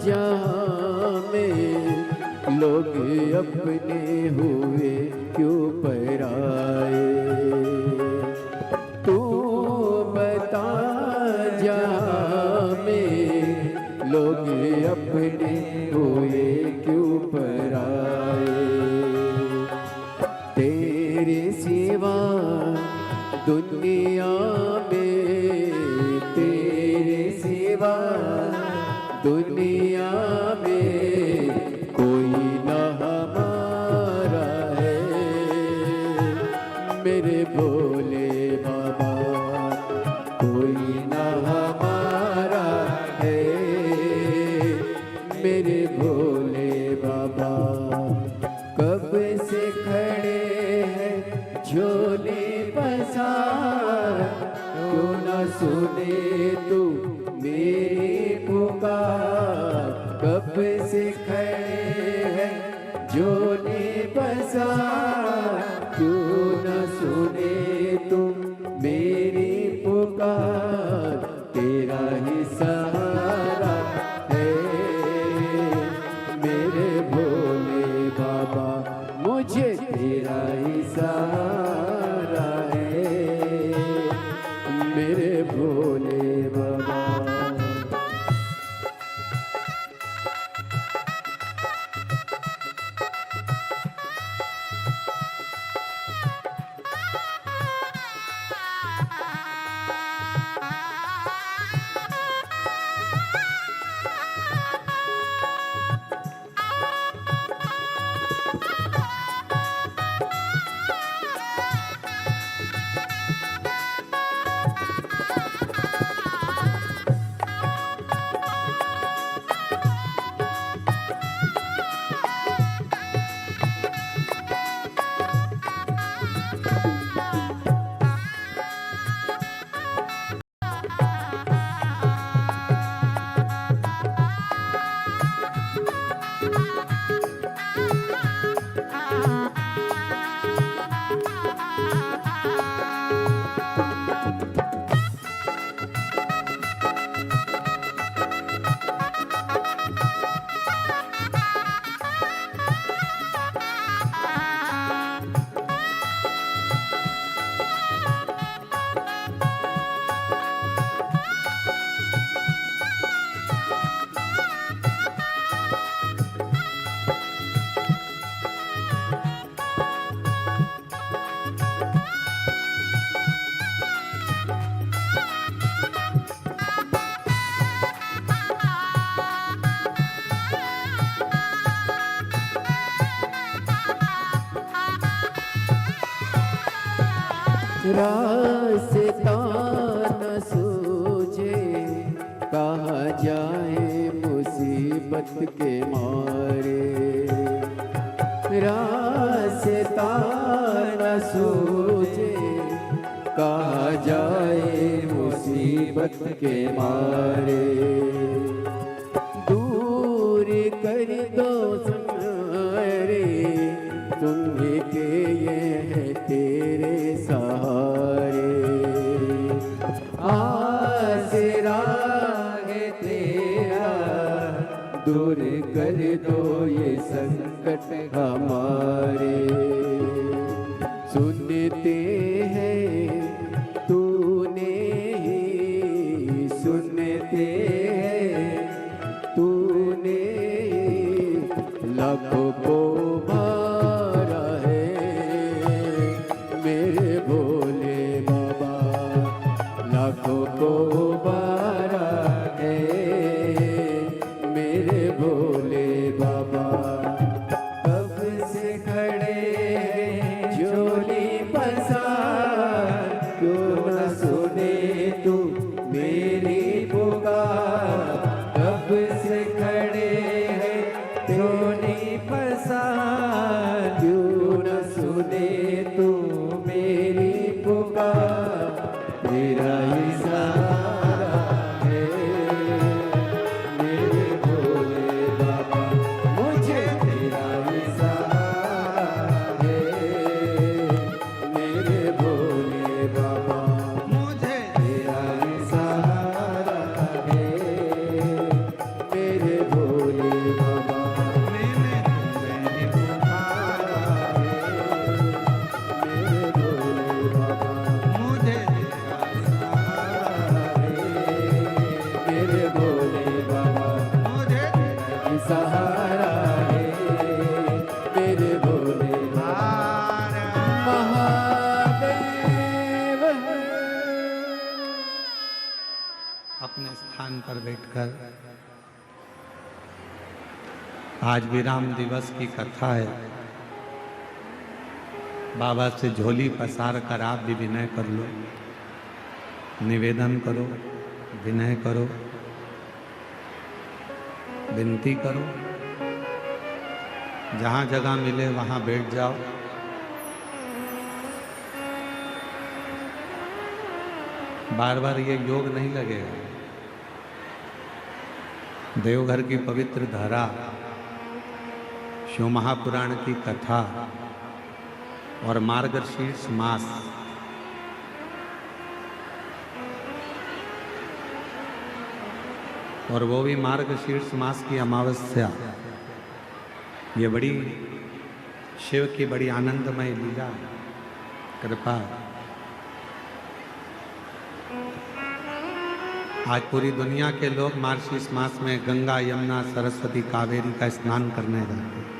जहाँ में लोग अपने हुए क्यों पराए। तू बता जहाँ में लोग अपने हुए क्यों पराए। तेरे सिवा दुनिया में, तेरे सिवा दुनिया में कोई न हमारा है। मेरे भोले बाबा कोई न हमारा है। मेरे भोले बाबा कब से खड़े हैं झोले पसार, क्यों न सुने तू मेरी पुकार। कब से खड़े हैं झोले पसार, क्यों न सुने तू मेरी पुकार। तेरा ही सहारा है मेरे भोले बाबा, मुझे तेरा ही सहारा है मेरे भोले बाबा। रास्ता न सूझे कहाँ जाए मुसीबत के मारे। रास्ता न सूझे कहाँ जाए मुसीबत के मारे। दूर कर दो सारे तुम्हें के ये है तेरे सहारे। आसरा है तेरा दूर कर दो ये संकट हमारे। सुनते हैं तूने ही सुनते हैं तूने लाखों को मारा है मेरे भोले बाबा। लाखों को मारा है मेरे भोले बाबा। कब से खड़े हैं झोली पसार, क्यों न सुने तू मेरी पुकार। कब से खड़े हैं झोली पसार, क्यों न सुने तू मेरी पुकार। तेरा ही सहारा है मेरे भोले बाबा। सहारा है मेरे भोले महादेव है। अपने स्थान पर बैठकर आज विराम दिवस की कथा है। बाबा से झोली पसार कर आप भी विनय कर लो, निवेदन करो, विनय करो, विनती करो। जहां जगह मिले वहां बैठ जाओ। बार बार ये योग नहीं लगेगा। देवघर की पवित्र धारा, शिव महापुराण की कथा और मार्गशीर्ष मास, और वो भी मार्गशीर्ष मास की अमावस्या, ये बड़ी शिव की बड़ी आनंदमय लीला, कृपा। आज पूरी दुनिया के लोग मार्गशीर्ष मास में गंगा, यमुना, सरस्वती, कावेरी का स्नान करने जाते हैं।